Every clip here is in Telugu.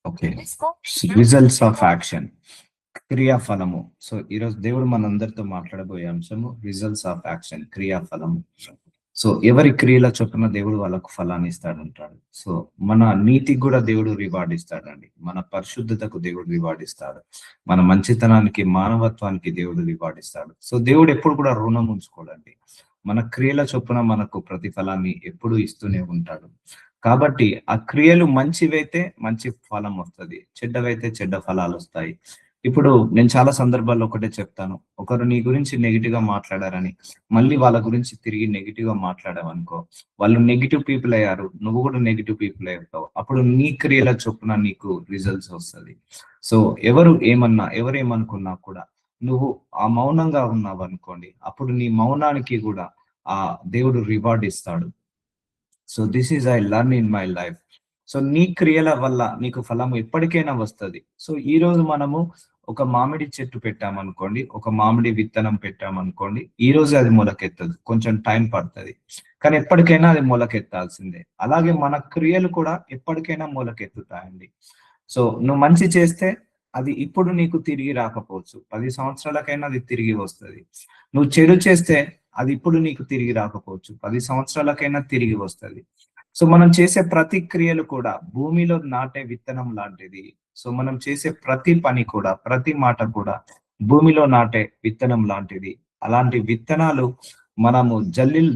ఓకే. రిజల్ట్స్ ఆఫ్ యాక్షన్, క్రియాఫలము. సో ఈరోజు దేవుడు మనందరితో మాట్లాడబోయే అంశము రిజల్ట్స్ ఆఫ్ యాక్షన్, క్రియాఫలము. సో ఎవరి క్రియల చొప్పున దేవుడు వాళ్ళకు ఫలాన్ని ఇస్తాడంటాడు. సో మన నీతికి కూడా దేవుడు రివార్డ్ ఇస్తాడండి. మన పరిశుద్ధతకు దేవుడు రివార్డ్ ఇస్తాడు. మన మంచితనానికి, మానవత్వానికి దేవుడు రివార్డ్ ఇస్తాడు. సో దేవుడు ఎప్పుడు కూడా రుణం ఉంచుకోడండి. మన క్రియల చొప్పున మనకు ప్రతిఫలాన్ని ఎప్పుడు ఇస్తూనే ఉంటాడు. కాబట్టి ఆ క్రియలు మంచివైతే మంచి ఫలం వస్తుంది, చెడ్డవైతే చెడ్డ ఫలాలు వస్తాయి. ఇప్పుడు నేను చాలా సందర్భాల్లో ఒకటే చెప్తాను, ఒకరు నీ గురించి నెగిటివ్ గా మాట్లాడారని మళ్ళీ వాళ్ళ గురించి తిరిగి నెగిటివ్ గా మాట్లాడావనుకో, వాళ్ళు నెగిటివ్ పీపుల్ అయ్యారు, నువ్వు కూడా నెగిటివ్ పీపుల్ అవుతావు. అప్పుడు నీ క్రియల చొప్పున నీకు రిజల్ట్స్ వస్తుంది. సో ఎవరేమనుకున్నా కూడా నువ్వు ఆ మౌనంగా ఉన్నావు అనుకోండి, అప్పుడు నీ మౌనానికి కూడా ఆ దేవుడు రివార్డ్ ఇస్తాడు. So this is I learn in my life. So నీ క్రియల వల్ల నీకు ఫలం ఎప్పటికైనా వస్తుంది. సో ఈ రోజు మనము ఒక మామిడి చెట్టు పెట్టామనుకోండి, ఒక మామిడి విత్తనం పెట్టామనుకోండి, ఈ రోజు అది మొలకెత్తదు, కొంచెం టైం పడుతుంది, కానీ ఎప్పటికైనా అది మొలకెత్తాల్సిందే. అలాగే మన క్రియలు కూడా ఎప్పటికైనా మొలకెత్తుతాయండి. సో నువ్వు మంచి చేస్తే అది ఇప్పుడు నీకు తిరిగి రాకపోవచ్చు, 10 సంవత్సరాలకైనా అది తిరిగి వస్తుంది. నువ్వు చెడు చేస్తే అది ఇప్పుడు నీకు తిరిగి రాకపోవచ్చు, 10 సంవత్సరాలకైనా తిరిగి వస్తుంది. సో మనం చేసే ప్రతి క్రియలు కూడా భూమిలో నాటే విత్తనం లాంటిది. సో మనం చేసే ప్రతి పని కూడా, ప్రతి మాట కూడా భూమిలో నాటే విత్తనం లాంటిది. అలాంటి విత్తనాలు మనము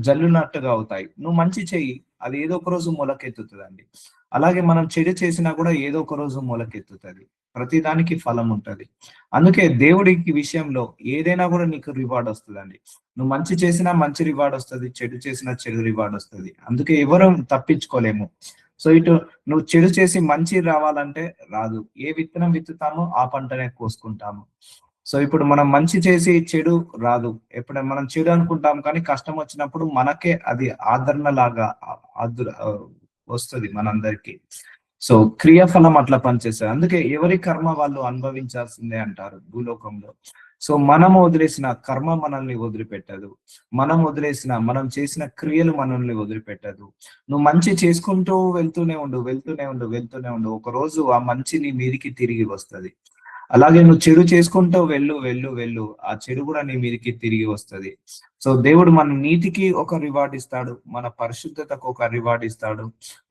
జల్లునట్టుగా అవుతాయి. నువ్వు మంచి చెయ్యి, అది ఏదో ఒక రోజు మొలకెత్తుతుందండి. అలాగే మనం చెడు చేసినా కూడా ఏదో ఒక రోజు మొలకెత్తుతుంది. ప్రతి దానికి ఫలం ఉంటది. అందుకే దేవుడికి విషయంలో ఏదైనా కూడా నీకు రివార్డ్ వస్తుందండి. నువ్వు మంచి చేసినా మంచి రివార్డ్ వస్తుంది, చెడు చేసినా చెడు రివార్డ్ వస్తుంది. అందుకే ఎవరు తప్పించుకోలేము. సో ఇటు నువ్వు చెడు చేసి మంచి రావాలంటే రాదు. ఏ విత్తనం విత్తుతామో ఆ పంటనే కోసుకుంటాము. సో ఇప్పుడు మనం మంచి చేసి చెడు రాదు. ఎప్పుడైనా మనం చెడు అనుకుంటాం, కానీ కష్టం వచ్చినప్పుడు మనకే అది ఆదరణ లాగా వస్తుంది మనందరికి. సో క్రియాఫలం అట్లా పనిచేస్తుంది. అందుకే ఎవరి కర్మ వాళ్ళు అనుభవించాల్సిందే అంటారు భూలోకంలో. సో మనం వదిలేసిన కర్మ మనల్ని వదిలిపెట్టదు. మనం చేసిన క్రియలు మనల్ని వదిలిపెట్టదు. నువ్వు మంచి చేసుకుంటూ వెళ్తూనే ఉండు. ఒక రోజు ఆ మంచి నీ మీదికి తిరిగి వస్తుంది. అలాగే నువ్వు చెడు చేసుకుంటూ వెళ్ళు, ఆ చెడు కూడా నీ మీదకి తిరిగి వస్తుంది. సో దేవుడు మన నీతికి ఒక రివార్డ్ ఇస్తాడు, మన పరిశుద్ధతకు ఒక రివార్డ్ ఇస్తాడు,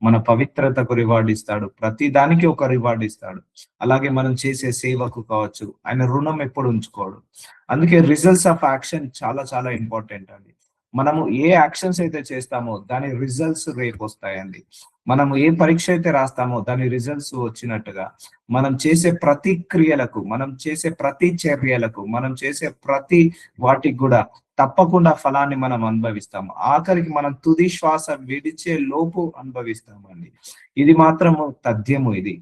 మన పవిత్రతకు రివార్డ్ ఇస్తాడు, ప్రతి దానికి ఒక రివార్డ్ ఇస్తాడు. అలాగే మనం చేసే సేవకు కావచ్చు, ఆయన రుణం ఎప్పుడు ఉంచుకోడు. అందుకే రిజల్ట్స్ ఆఫ్ యాక్షన్ చాలా చాలా ఇంపార్టెంట్ అండి. మనము ఏ యాక్షన్స్ అయితే చేస్తామో దాని రిజల్ట్స్ రేపు వస్తాయండి. మనము ఏ పరీక్ష అయితే రాస్తామో దాని రిజల్ట్స్ వచ్చినట్టుగా మనం చేసే ప్రతి క్రియలకు, మనం చేసే ప్రతి చర్యలకు, మనం చేసే ప్రతి వాటికి కూడా తప్పకుండా ఫలాన్ని మనం అనుభవిస్తాము. ఆఖరికి మనం తుది శ్వాస విడిచే లోపు అనుభవిస్తామండి. ఇది మాత్రము తథ్యము. ఇది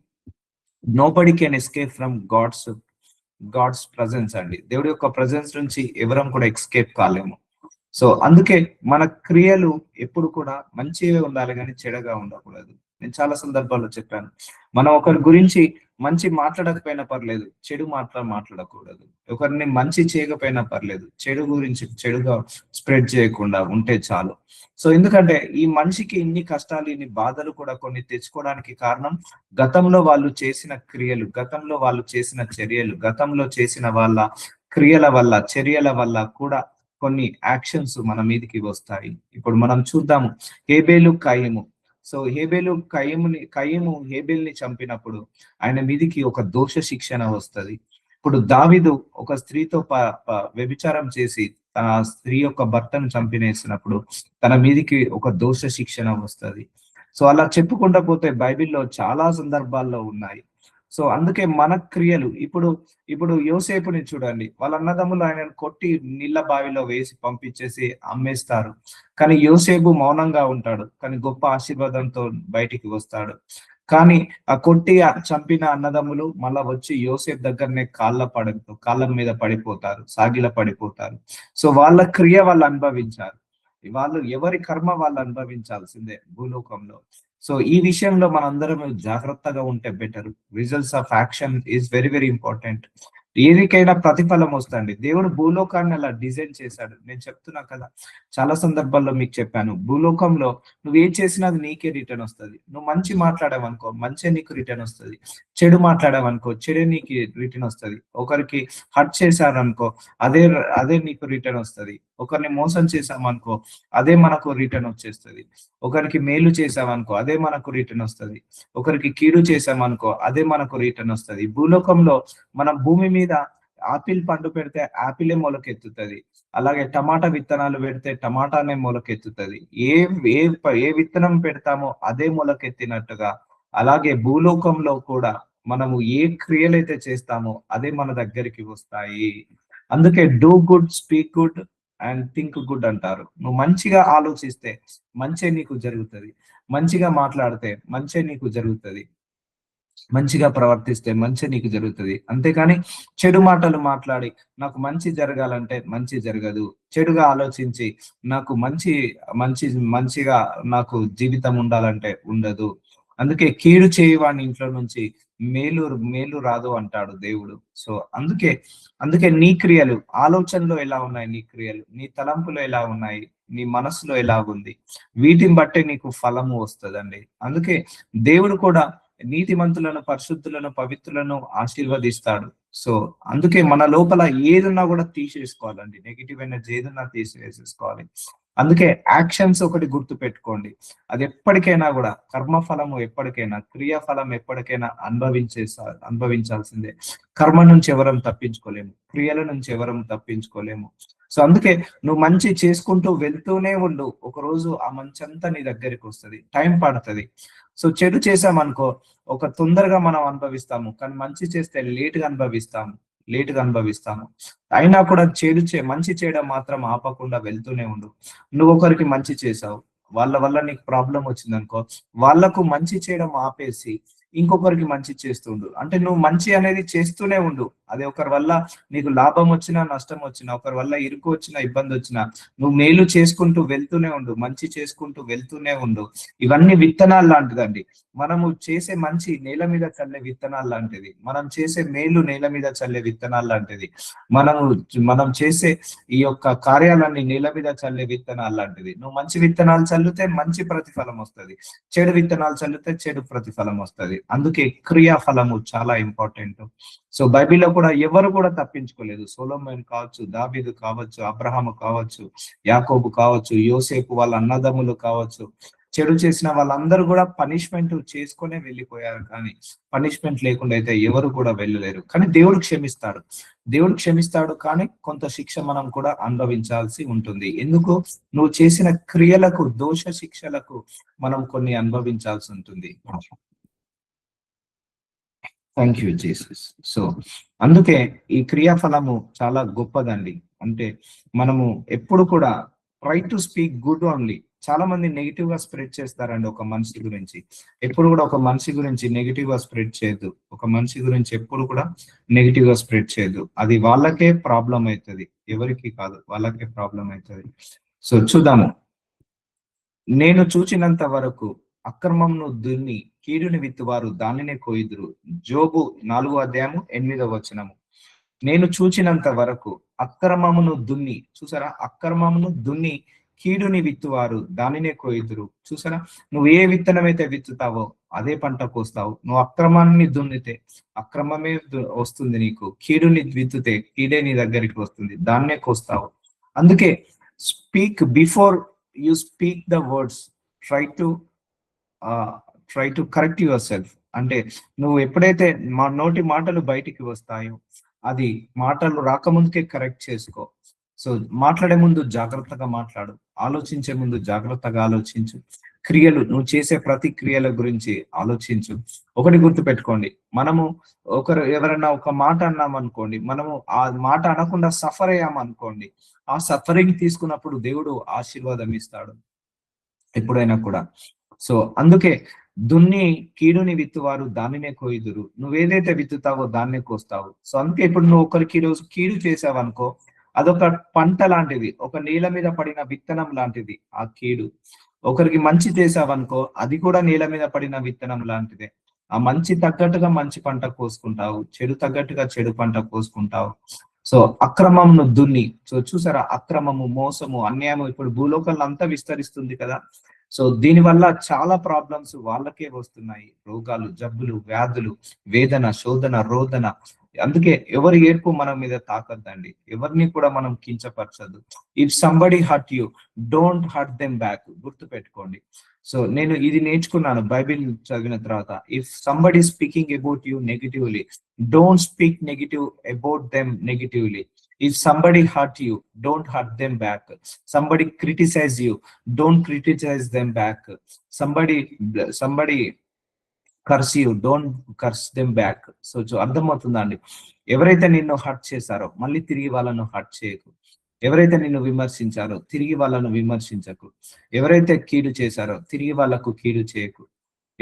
nobody can escape from God's presence అండి. దేవుడి యొక్క ప్రజెన్స్ నుంచి ఎవరం కూడా ఎస్కేప్ కాలేము. సో అందుకే మన క్రియలు ఎప్పుడు కూడా మంచివే ఉండాలి, కానీ చెడగా ఉండకూడదు. నేను చాలా సందర్భాల్లో చెప్పాను, మనం ఒకరి గురించి మంచి మాట్లాడకపోయినా పర్లేదు, చెడు మాట్లాడకూడదు. ఒకరిని మంచి చేయకపోయినా పర్లేదు, చెడు గురించి చెడుగా స్ప్రెడ్ చేయకుండా ఉంటే చాలు. సో ఎందుకంటే ఈ మనిషికి ఇన్ని కష్టాలు, ఇన్ని బాధలు కూడా కొన్ని తెచ్చుకోవడానికి కారణం గతంలో వాళ్ళు చేసిన క్రియలు, గతంలో వాళ్ళు చేసిన చర్యలు, గతంలో చేసిన వాళ్ళ క్రియల వల్ల, చర్యల వల్ల కూడా కొన్ని యాక్షన్స్ మన మీదకి వస్తాయి. ఇప్పుడు మనం చూద్దాము హేబేలు కయీము. సో కయీము హేబేల్ని చంపినప్పుడు ఆయన మీదికి ఒక దోష శిక్షణ వస్తుంది. ఇప్పుడు దావీదు ఒక స్త్రీతో వ్యభిచారం చేసి తన స్త్రీ యొక్క భర్తను చంపినేసినప్పుడు తన మీదికి ఒక దోష శిక్షణ వస్తుంది. సో అలా చెప్పుకుంటూ పోతే బైబిల్లో చాలా సందర్భాల్లో ఉన్నాయి. సో అందుకే మన క్రియలు ఇప్పుడు యోసేపుని చూడండి, వాళ్ళ అన్నదమ్ములు ఆయనను కొట్టి నీళ్ళ బావిలో వేసి పంపించేసి అమ్మేస్తారు, కానీ యోసేపు మౌనంగా ఉంటాడు, కానీ గొప్ప ఆశీర్వాదంతో బయటికి వస్తాడు. కానీ ఆ కొట్టి చంపిన అన్నదమ్ములు మళ్ళా వచ్చి యోసేపు దగ్గరనే కాళ్ళ మీద పడిపోతారు, సాగిల పడిపోతారు. సో వాళ్ళ క్రియ వాళ్ళు అనుభవించారు. ఎవరి కర్మ వాళ్ళు అనుభవించాల్సిందే భూలోకంలో. సో ఈ విషయంలో మనందరం జాగ్రత్తగా ఉంటే better. Results of action is very very important. ఏదికైనా ప్రతిఫలం వస్తుంది. దేవుడు భూలోకాన్ని అలా డిజైన్ చేశాడు. నేను చెప్తున్నా కదా, చాలా సందర్భాల్లో మీకు చెప్పాను. భూలోకంలో నువ్వేం చేసినా అది నీకే రిటర్న్ వస్తది. నువ్వు మంచి మాట్లాడావనుకో మంచే నీకు రిటర్న్ వస్తది. చెడు మాట్లాడావనుకో చెడే నీకు రిటర్న్ వస్తది. ఒకరికి హర్ట్ చేశారనుకో అదే అదే నీకు రిటర్న్ వస్తది. ఒకరిని మోసం చేశామనుకో అదే మనకు రిటర్న్ వచ్చేస్తది. ఒకరికి మేలు చేసామనుకో అదే మనకు రిటర్న్ వస్తది. ఒకరికి కీడు చేసామనుకో అదే మనకు రిటర్న్ వస్తది. భూలోకంలో మనం భూమి మీద ఆపిల్ పండు పెడితే ఆపిలే మొలకెత్తుతది. అలాగే టమాటా విత్తనాలు పెడితే టమాటానే మొలకెత్తుతది. ఏ ఏ ఏ విత్తనం పెడతామో అదే మొలకెత్తినట్టుగా అలాగే భూలోకంలో కూడా మనము ఏ క్రియలైతే చేస్తామో అదే మన దగ్గరికి వస్తాయి. అందుకే do good, speak good and think good అంటారు. నువ్వు మంచిగా ఆలోచిస్తే మంచే నీకు జరుగుతది. మంచిగా మాట్లాడితే మంచే నీకు జరుగుతది. మంచిగా ప్రవర్తిస్తే మంచి నీకు జరుగుతది. అంతేకాని చెడు మాటలు మాట్లాడి నాకు మంచి జరగాలంటే మంచి జరగదు. చెడుగా ఆలోచించి నాకు మంచిగా నాకు జీవితం ఉండాలంటే ఉండదు. అందుకే కీడు చేయవాడిని ఇంట్లో నుంచి మేలు మేలు రాదు అంటాడు దేవుడు. సో అందుకే నీ క్రియలు ఆలోచనలో ఎలా ఉన్నాయి, నీ క్రియలు నీ తలంపులో ఎలా ఉన్నాయి, నీ మనసులో ఎలా ఉంది, వీటిని బట్టే నీకు ఫలము వస్తదండి. అందుకే దేవుడు కూడా నీతిమంతులను, పరిశుద్ధులను, పవిత్రులను ఆశీర్వదిస్తాడు. సో అందుకే మన లోపల ఏదున్నా కూడా తీసేసుకోవాలండి. నెగిటివ్ ఎనర్జీ ఏదున్నా తీసివేసేసుకోవాలి. అందుకే యాక్షన్స్ ఒకటి గుర్తు పెట్టుకోండి. అది ఎప్పటికైనా కూడా కర్మఫలము ఎప్పటికైనా, క్రియాఫలం ఎప్పటికైనా అనుభవించాల్సిందే. కర్మ నుంచి ఎవరం తప్పించుకోలేము, క్రియల నుంచి ఎవరం తప్పించుకోలేము. సో అందుకే నువ్వు మంచి చేసుకుంటూ వెళ్తూనే ఉండు. ఒక రోజు ఆ మంచి అంతా నీ దగ్గరికి వస్తుంది. టైం పడుతుంది. సో చెడు చేసామనుకో ఒక తొందరగా మనం అనుభవిస్తాము, కానీ మంచి చేస్తే లేటుగా అనుభవిస్తాము. అయినా కూడా మంచి చేయడం మాత్రం ఆపకుండా వెళ్తూనే ఉండు. నువ్వు ఒకరికి మంచి చేసావు, వాళ్ళ వల్ల నీకు ప్రాబ్లం వచ్చింది అనుకో, వాళ్ళకు మంచి చేయడం ఆపేసి ఇంకొకరికి మంచి చేస్తుండు. అంటే నువ్వు మంచి అనేది చేస్తూనే ఉండు. అది ఒకరి వల్ల నీకు లాభం వచ్చినా నష్టం వచ్చినా, ఒకరి వల్ల ఇరుకు వచ్చినా ఇబ్బంది వచ్చినా నువ్వు మేలు చేసుకుంటూ వెళ్తూనే ఉండు, మంచి చేసుకుంటూ వెళ్తూనే ఉండు. ఇవన్నీ విత్తనాలు లాంటిదండి. మనము చేసే మంచి నేల మీద చల్లే విత్తనాలు లాంటిది. మనం చేసే మేలు నేల మీద చల్లే విత్తనాలు లాంటిది. మనం చేసే ఈ యొక్క కార్యాలన్నీ నేల మీద చల్లే విత్తనాలు లాంటిది. నువ్వు మంచి విత్తనాలు చల్లితే మంచి ప్రతిఫలం వస్తుంది, చెడు విత్తనాలు చల్లితే చెడు ప్రతిఫలం వస్తుంది. అందుకే క్రియాఫలము చాలా ఇంపార్టెంట్. సో బైబిల్లో కూడా ఎవరు కూడా తప్పించుకోలేదు. సొలొమోన్ కావచ్చు, దావీదు కావచ్చు, అబ్రహాము కావచ్చు, యాకోబు కావచ్చు, యోసేపు వాళ్ళ అన్నదమ్ములు కావచ్చు, చెడు చేసిన వాళ్ళందరూ కూడా పనిష్మెంట్ చేసుకునే వెళ్ళిపోయారు. కానీ పనిష్మెంట్ లేకుండా అయితే ఎవరు కూడా వెళ్ళలేరు. కానీ దేవుడు క్షమిస్తాడు, కానీ కొంత శిక్ష మనం కూడా అనుభవించాల్సి ఉంటుంది. ఎందుకు? నువ్వు చేసిన క్రియలకు, దోష శిక్షలకు మనం కొన్ని అనుభవించాల్సి ఉంటుంది. Thank you Jesus. సో అందుకే ఈ క్రియాఫలము చాలా గొప్పదండి. అంటే మనము ఎప్పుడు కూడా try to speak good only. చాలా మంది నెగిటివ్ గా స్ప్రెడ్ చేస్తారండి ఒక మనిషి గురించి. ఎప్పుడు కూడా ఒక మనిషి గురించి నెగిటివ్ గా స్ప్రెడ్ చేయొద్దు. ఒక మనిషి గురించి ఎప్పుడు కూడా నెగిటివ్ గా స్ప్రెడ్ చేయొద్దు. అది వాళ్ళకే ప్రాబ్లం అవుతుంది, ఎవరికి కాదు, వాళ్ళకే ప్రాబ్లం అవుతుంది. సో చూద్దాము. నేను చూచినంత వరకు అక్రమంను దున్ని కీడుని విత్తువారు దానినే కోయుదురు. జోబు 4:8. నేను చూచినంత వరకు అక్రమమును దున్ని, చూసారా, అక్రమమును దున్ని కీడుని విత్తువారు దానినే కోయుదురు. చూసారా, నువ్వు ఏ విత్తనం అయితే విత్తుతావో అదే పంట కోస్తావు. నువ్వు అక్రమాన్ని దున్నితే అక్రమమే వస్తుంది నీకు, కీడుని విత్తుతే కీడే నీ దగ్గరికి వస్తుంది, దాన్నే కోస్తావు. అందుకే speak before you speak the words, try to correct your self. అంటే నువ్వు ఎప్పుడైతే నోటి మాటలు బయటికి వస్తాయో అది మాటలు రాకముందుకే కరెక్ట్ చేసుకో. సో మాట్లాడే ముందు జాగ్రత్తగా మాట్లాడు, ఆలోచించే ముందు జాగ్రత్తగా ఆలోచించు. నువ్వు చేసే ప్రతి క్రియల గురించి ఆలోచించు. ఒకటి గుర్తు పెట్టుకోండి, మనము ఎవరైనా ఒక మాట అన్నాం అనుకోండి, మనము ఆ మాట అనకుండా సఫర్ అయ్యామనుకోండి, ఆ సఫరింగ్ తీసుకున్నప్పుడు దేవుడు ఆశీర్వాదం ఇస్తాడు ఎప్పుడైనా కూడా. సో అందుకే దున్ని కీడుని విత్తువారు దానినే కోయుదురు. నువ్వేదైతే విత్తుతావో దాన్నే కోస్తావు. సో అందుకే ఇప్పుడు నువ్వు ఒకరికి ఈరోజు కీడు చేసావనుకో, అదొక పంట లాంటిది, ఒక నేల మీద పడిన విత్తనం లాంటిది ఆ కీడు. ఒకరికి మంచి చేసావనుకో, అది కూడా నేల మీద పడిన విత్తనం లాంటిదే. ఆ మంచి తగ్గట్టుగా మంచి పంట కోసుకుంటావు, చెడు తగ్గట్టుగా చెడు పంట కోసుకుంటావు. సో అక్రమంను దున్ని, సో చూసారా, అక్రమము, మోసము, అన్యాయము ఇప్పుడు భూలోకంలో అంతా విస్తరిస్తుంది కదా. సో దీని వల్ల చాలా ప్రాబ్లమ్స్ వాళ్ళకే వస్తున్నాయి. రోగాలు, జబ్బులు, వ్యాధులు, వేదన, శోధన, రోదన. అందుకే ఎవరి ఏర్పు మన మీద తాకద్దండి, ఎవరిని కూడా మనం కించపరచద్దు. If somebody hurt you, don't hurt them back. గుర్తు పెట్టుకోండి. సో నేను ఇది నేర్చుకున్నాను బైబిల్ చదివిన తర్వాత. If somebody speaking about you negatively, don't speak negative about them negatively. If somebody hurt you, don't hurt them back. Somebody criticize you, don't criticize them back. Somebody curse you, don't curse them back. So అర్థమవుతుందండి. ఎవరైతే నిన్ను హర్ట్ చేశారో మళ్ళీ తిరిగి వాళ్ళను హర్ట్ చేయకు. ఎవరైతే నిన్ను విమర్శించారో తిరిగి వాళ్ళను విమర్శించకు. ఎవరైతే కీడు చేశారో తిరిగి వాళ్ళకు కీడు చేయకు.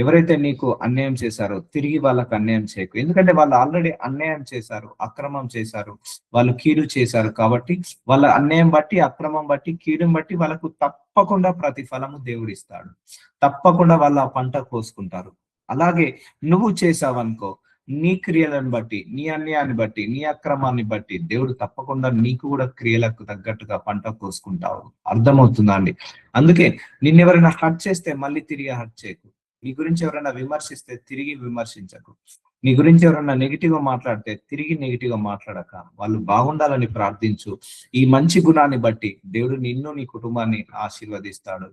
ఎవరైతే నీకు అన్యాయం చేశారో తిరిగి వాళ్ళకు అన్యాయం చేయకు. ఎందుకంటే వాళ్ళు ఆల్రెడీ అన్యాయం చేశారు, అక్రమం చేశారు, వాళ్ళు కీడు చేశారు. కాబట్టి వాళ్ళ అన్యాయం బట్టి, అక్రమం బట్టి, కీడుని బట్టి వాళ్ళకు తప్పకుండా ప్రతిఫలము దేవుడు ఇస్తాడు. తప్పకుండా వాళ్ళు ఆ పంట కోసుకుంటారు. అలాగే నువ్వు చేసావనుకో, నీ క్రియలను బట్టి, నీ అన్యాయాన్ని బట్టి, నీ అక్రమాన్ని బట్టి దేవుడు తప్పకుండా నీకు కూడా క్రియలకు తగ్గట్టుగా పంట కోసుకుంటావు. అర్థమవుతుందా అండి? అందుకే నిన్నెవరైనా హర్ట్ చేస్తే మళ్ళీ తిరిగి హర్ట్ చేయకు. నీ గురించి ఎవరైనా విమర్శిస్తే తిరిగి విమర్శించకు. నీ గురించి ఎవరైనా నెగిటివ్ గా మాట్లాడితే తిరిగి నెగిటివ్ గా మాట్లాడక, వాళ్ళు బాగుండాలని ప్రార్థించు. ఈ మంచి గుణాన్ని బట్టి దేవుడు నిన్ను, నీ కుటుంబాన్ని ఆశీర్వదిస్తాడు.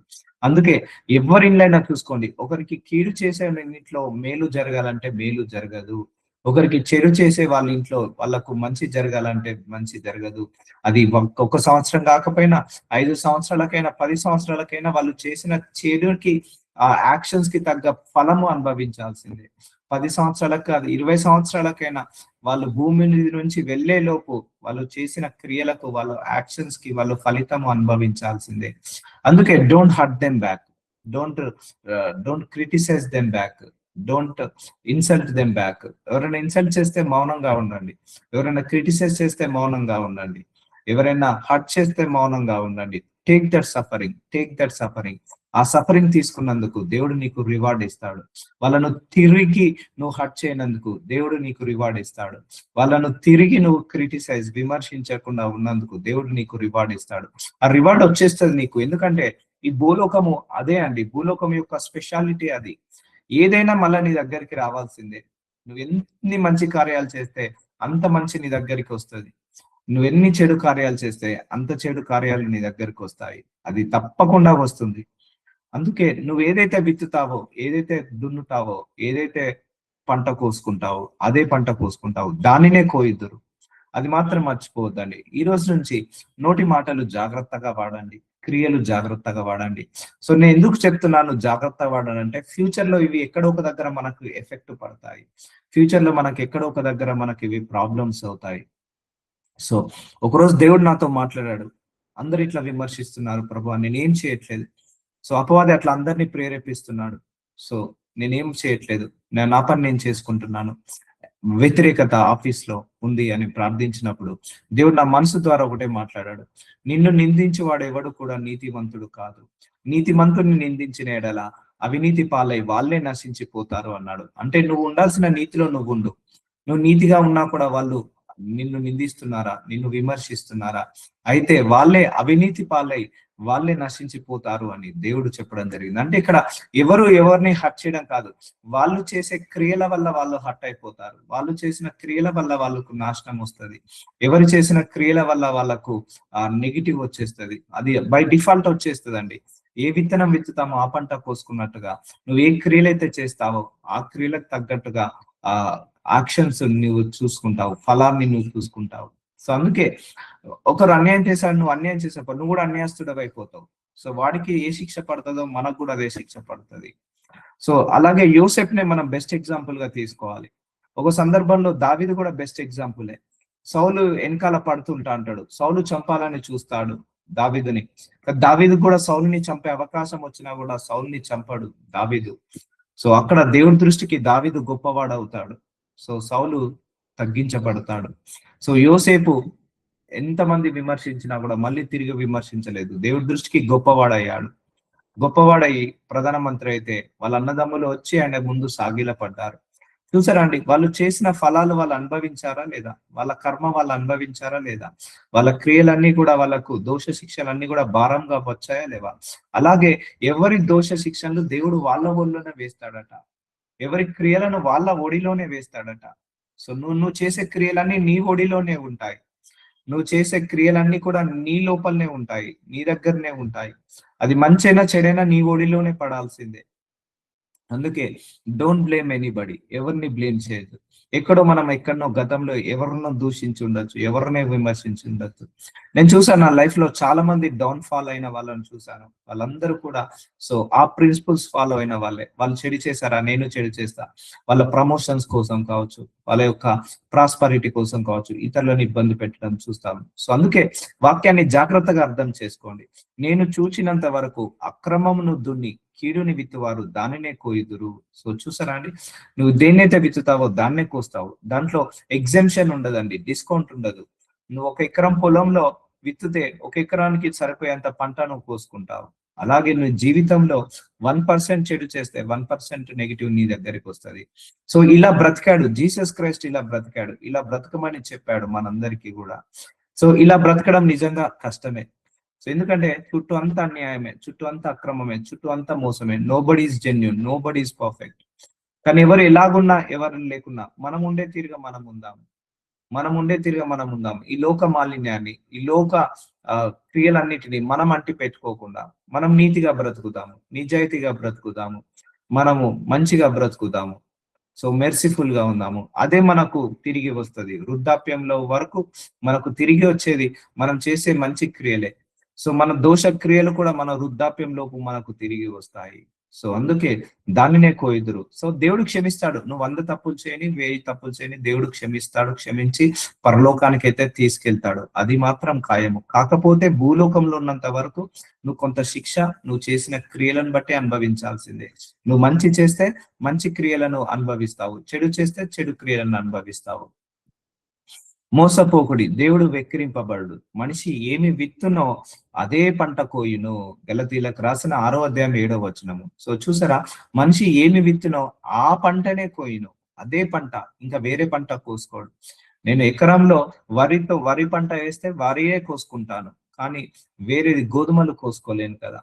అందుకే ఎవరినైనా చూసుకోండి, ఒకరికి కీడు చేసే ఇంట్లో మేలు జరగాలంటే మేలు జరగదు. ఒకరికి చెడు చేసే వాళ్ళ ఇంట్లో వాళ్ళకు మంచి జరగాలంటే మంచి జరగదు. అది ఒక సంవత్సరం కాకపోయినా, 5 సంవత్సరాలకైనా, 10 సంవత్సరాలకైనా వాళ్ళు చేసిన చెడుకి, ఆ యాక్షన్స్ కి తగ్గ ఫలము అనుభవించాల్సిందే. 10 సంవత్సరాలకు కాదు, 20 సంవత్సరాలకైనా వాళ్ళు భూమి మీద నుంచి వెళ్లే లోపు వాళ్ళు చేసిన క్రియలకు, వాళ్ళ యాక్షన్స్ కి వాళ్ళు ఫలితము అనుభవించాల్సిందే. అందుకే don't hurt them back, don't don't criticize them back, don't insult them back. ఎవరైనా ఇన్సల్ట్ చేస్తే మౌనంగా ఉండండి. ఎవరైనా క్రిటిసైజ్ చేస్తే మౌనంగా ఉండండి. ఎవరైనా హర్ట్ చేస్తే మౌనంగా ఉండండి. Take that suffering, take that suffering. ఆ సఫరింగ్ తీసుకున్నందుకు దేవుడు నీకు రివార్డ్ ఇస్తాడు. వాళ్ళను తిరిగి నువ్వు హర్ట్ చేయనందుకు దేవుడు నీకు రివార్డ్ ఇస్తాడు. వాళ్ళను తిరిగి నువ్వు క్రిటిసైజ్, విమర్శించకుండా ఉన్నందుకు దేవుడు నీకు రివార్డ్ ఇస్తాడు. ఆ రివార్డ్ వచ్చేస్తుంది నీకు. ఎందుకంటే ఈ భూలోకము అదే అండి, భూలోకం యొక్క స్పెషాలిటీ అది. ఏదైనా మళ్ళా నీ దగ్గరికి రావాల్సిందే. నువ్వు ఎన్ని మంచి కార్యాలు చేస్తే అంత మంచి నీ దగ్గరికి వస్తుంది. నువ్వు ఎన్ని చెడు కార్యాలు చేస్తే అంత చెడు కార్యాలు నీ దగ్గరికి వస్తాయి. అది తప్పకుండా వస్తుంది. అందుకే నువ్వు ఏదైతే విత్తుతావో, ఏదైతే దున్నుతావో, ఏదైతే పంట కోసుకుంటావో అదే పంట కోసుకుంటావు, దానినే కోయిద్దురు. అది మాత్రం మర్చిపోవద్దండి. ఈ రోజు నుంచి నోటి మాటలు జాగ్రత్తగా వాడండి, క్రియలు జాగ్రత్తగా వాడండి. సో నేను ఎందుకు చెప్తున్నాను జాగ్రత్తగా వాడాలంటే, ఫ్యూచర్ లో ఇవి ఎక్కడో ఒక దగ్గర మనకు ఎఫెక్ట్ పడతాయి. ఫ్యూచర్ లో మనకి ఎక్కడో ఒక దగ్గర మనకి ఇవి ప్రాబ్లమ్స్ అవుతాయి. సో ఒకరోజు దేవుడు నాతో మాట్లాడాడు. అందరు ఇట్లా విమర్శిస్తున్నారు ప్రభువా, నేనేం చేయట్లేదు. సో అపవాది అట్లా అందరినీ ప్రేరేపిస్తున్నాడు. సో నేనేం చేయట్లేదు, నేను నా పని నేను చేసుకుంటున్నాను. వ్యతిరేకత ఆఫీస్ లో ఉంది అని ప్రార్థించినప్పుడు దేవుడు నా మనసు ద్వారా ఒకటే మాట్లాడాడు. నిన్ను నిందించి వాడు ఎవడు కూడా నీతిమంతుడు కాదు. నీతిమంతుడిని నిందించిన ఎడల అవినీతి పాలై వాళ్ళే నశించిపోతారు అన్నాడు. అంటే నువ్వు ఉండాల్సిన నీతిలో నువ్వు ఉండు. నువ్వు నీతిగా ఉన్నా కూడా వాళ్ళు నిన్ను నిందిస్తున్నారా, నిన్ను విమర్శిస్తున్నారా, అయితే వాళ్ళే అవినీతి పాలై వాళ్ళే నశించిపోతారు అని దేవుడు చెప్పడం జరిగింది. అంటే ఇక్కడ ఎవరు ఎవరిని హర్ట్ చేయడం కాదు, వాళ్ళు చేసే క్రియల వల్ల వాళ్ళు హర్ట్ అయిపోతారు. వాళ్ళు చేసిన క్రియల వల్ల వాళ్ళకు నాశనం వస్తుంది. ఎవరు చేసిన క్రియల వల్ల వాళ్ళకు నెగిటివ్ వచ్చేస్తుంది. అది బై డిఫాల్ట్ వచ్చేస్తుంది అండి. ఏ విత్తనం విత్తుతామో ఆ పంట కోసుకున్నట్టుగా నువ్వు ఏ క్రియలైతే చేస్తావో ఆ క్రియలకు తగ్గట్టుగా ఆ యాక్షన్స్ నువ్వు చూసుకుంటావు, ఫలాన్ని నువ్వు చూసుకుంటావు. సో అందుకే ఒకరు అన్యాయం చేశాడు, నువ్వు అన్యాయం చేసినప్పుడు నువ్వు కూడా అన్యాయస్తుడు అయిపోతావు. సో వాడికి ఏ శిక్ష పడుతుందో మనకు కూడా అదే శిక్ష పడుతుంది. సో అలాగే యోసెఫ్ నే మనం బెస్ట్ ఎగ్జాంపుల్ గా తీసుకోవాలి. ఒక సందర్భంలో దావీదు కూడా బెస్ట్ ఎగ్జాంపులే. సౌలు వెనకాల పడుతుంటా అంటాడు, సౌలు చంపాలని చూస్తాడు దావీదుని. దావీదు కూడా సౌలుని చంపే అవకాశం వచ్చినా కూడా సౌలుని చంపాడు దావీదు. సో అక్కడ దేవుడి దృష్టికి దావీదు గొప్పవాడు అవుతాడు. సో సౌలు తగ్గించబడతాడు. సో యోసేపు ఎంతమంది విమర్శించినా కూడా మళ్ళీ తిరిగి విమర్శించలేదు, దేవుడి దృష్టికి గొప్పవాడయ్యి ప్రధానమంత్రి అయితే వాళ్ళ అన్నదమ్ములు వచ్చి ఆయన ముందు సాగిల పడ్డారు. చూసారా అండి, వాళ్ళు చేసిన ఫలాలు వాళ్ళు అనుభవించారా లేదా? వాళ్ళ కర్మ వాళ్ళు అనుభవించారా లేదా? వాళ్ళ క్రియలన్నీ కూడా వాళ్ళకు దోష శిక్షలన్నీ కూడా భారంగా వచ్చాయా లేవా? అలాగే ఎవరి దోష శిక్షలు దేవుడు వాళ్ళ ఒళ్ళోనే వేస్తాడట. ఎవరి క్రియలను వాళ్ళ ఒడిలోనే వేస్తాడట. సో నువ్వు చేసే క్రియలన్నీ నీ ఒడిలోనే ఉంటాయి. నువ్వు చేసే క్రియలన్నీ కూడా నీ లోపలనే ఉంటాయి. నీ దగ్గరనే ఉంటాయి. అది మంచైనా చెడైనా నీ ఒడిలోనే పడాల్సిందే. అందుకే డోంట్ బ్లేమ్ ఎనీబడి. ఎవరిని బ్లేమ్ చేయొద్దు. ఎక్కడో గతంలో ఎవరినో దూషించి ఉండొచ్చు. ఎవరినో విమర్శించి ఉండొచ్చు. నేను చూసాను నా లైఫ్ లో చాలా మంది డౌన్ ఫాల్ అయిన వాళ్ళని చూసాను. వాళ్ళందరూ కూడా ఆ ప్రిన్సిపల్స్ ఫాలో అయిన వాళ్ళే. వాళ్ళు చెడు చేశారా? నేను చెడు చేస్తా. వాళ్ళ ప్రమోషన్స్ కోసం కావచ్చు, వాళ్ళ యొక్క ప్రాస్పరిటీ కోసం కావచ్చు, ఇతరులను ఇబ్బంది పెట్టడం చూస్తాము. అందుకే వాక్యాన్ని జాగ్రత్తగా అర్థం చేసుకోండి. నేను చూచినంత వరకు అక్రమమును దున్ని కీడుని విత్తువారు దానినే కోయుదురు. చూసారా అండి, నువ్వు దేన్నైతే విత్తుతావో దాన్నే కోస్తావు. దాంట్లో ఎగ్జెంప్షన్ ఉండదండి, డిస్కౌంట్ ఉండదు. నువ్వు 1 ఎకరం పొలంలో విత్తుతే 1 ఎకరానికి సరిపోయేంత పంట నువ్వు కోసుకుంటావు. అలాగే నువ్వు జీవితంలో 1% చెడు చేస్తే 1% నెగిటివ్ నీ దగ్గరికి వస్తుంది. ఇలా బ్రతికాడు జీసస్ క్రైస్ట్, ఇలా బ్రతికాడు. ఇలా బ్రతకమని చెప్పాడు మనందరికీ కూడా. ఇలా బ్రతకడం నిజంగా కష్టమే. ఎందుకంటే చుట్టూ అంతా అన్యాయమే, చుట్టూ అంతా అక్రమమే, చుట్టూ అంతా మోసమే. Nobody is genuine, nobody is perfect. కానీ ఎవరు ఎలాగున్నా, ఎవరు లేకున్నా మనం ఉండే తీరుగా మనం ఉందాం. ఈ లోక మాలిన్యాన్ని, ఈ లోక క్రియలన్నిటిని మనం అంటి పెట్టుకోకుండా మనం నీతిగా బ్రతుకుదాము, నిజాయితీగా బ్రతుకుదాము, మనము మంచిగా బ్రతుకుదాము. మెర్సిఫుల్ గా ఉందాము. అదే మనకు తిరిగి వస్తుంది. వృద్ధాప్యంలో వరకు మనకు తిరిగి వచ్చేది మనం చేసే మంచి క్రియలే. మన దోష క్రియలు కూడా మన వృద్ధాప్యంలోపు మనకు తిరిగి వస్తాయి. అందుకే దానినే కోయుదురు. దేవుడు క్షమిస్తాడు. నువ్వు 100 తప్పులు చేయని, 1000 తప్పులు చేయని, దేవుడు క్షమిస్తాడు. క్షమించి పరలోకానికి అయితే తీసుకెళ్తాడు. అది మాత్రం ఖాయము. కాకపోతే భూలోకంలో ఉన్నంత వరకు నువ్వు కొంత శిక్ష నువ్వు చేసిన క్రియలను బట్టి అనుభవించాల్సిందే. నువ్వు మంచి చేస్తే మంచి క్రియలను అనుభవిస్తావు, చెడు చేస్తే చెడు క్రియలను అనుభవిస్తావు. మోసపోకుడి, దేవుడు వెక్కిరింపబడు. మనిషి ఏమి విత్తునో అదే పంట కోయును. గలతీలకు రాసిన 6వ అధ్యాయం 7వ వచనము. చూసారా, మనిషి ఏమి విత్తునో ఆ పంటనే కోయును. అదే పంట, ఇంకా వేరే పంట కోసుకోడు. నేను ఎకరంలో వరి పంట వేస్తే వరియే కోసుకుంటాను, కానీ వేరేది గోధుమలు కోసుకోలేను కదా.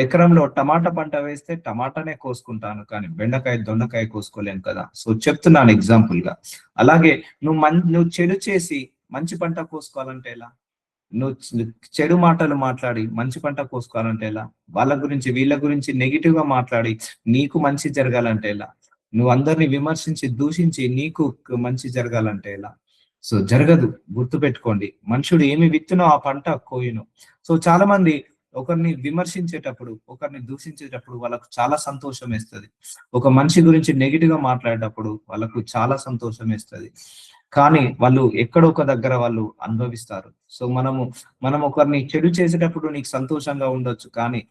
ఎకరంలో టమాటా పంట వేస్తే టమాటానే కోసుకుంటాను, కానీ బెండకాయ దొండకాయ కోసుకోలేను కదా. చెప్తున్నాను ఎగ్జాంపుల్ గా. అలాగే నువ్వు చెడు చేసి మంచి పంట కోసుకోవాలంటే ఎలా? నువ్వు చెడు మాటలు మాట్లాడి మంచి పంట కోసుకోవాలంటే ఎలా? వాళ్ళ గురించి వీళ్ళ గురించి నెగిటివ్ గా మాట్లాడి నీకు మంచి జరగాలంటే ఎలా? నువ్వు అందరిని విమర్శించి దూషించి నీకు మంచి జరగాలంటే ఎలా? జరగదు. గుర్తు పెట్టుకోండి, మనుషుడు ఏమి విత్తునో ఆ పంట కోయును. చాలా మంది ఒకరిని విమర్శించేటప్పుడు, ఒకరిని దూషించేటప్పుడు వాళ్ళకు చాలా సంతోషం వేస్తుంది. ఒక మనిషి గురించి నెగిటివ్ గా మాట్లాడేటప్పుడు వాళ్ళకు చాలా సంతోషం వేస్తుంది. కానీ వాళ్ళు ఎక్కడో ఒక దగ్గర వాళ్ళు అనుభవిస్తారు. మనం ఒకరిని చెడు చేసేటప్పుడు నీకు సంతోషంగా ఉండొచ్చు, కానీ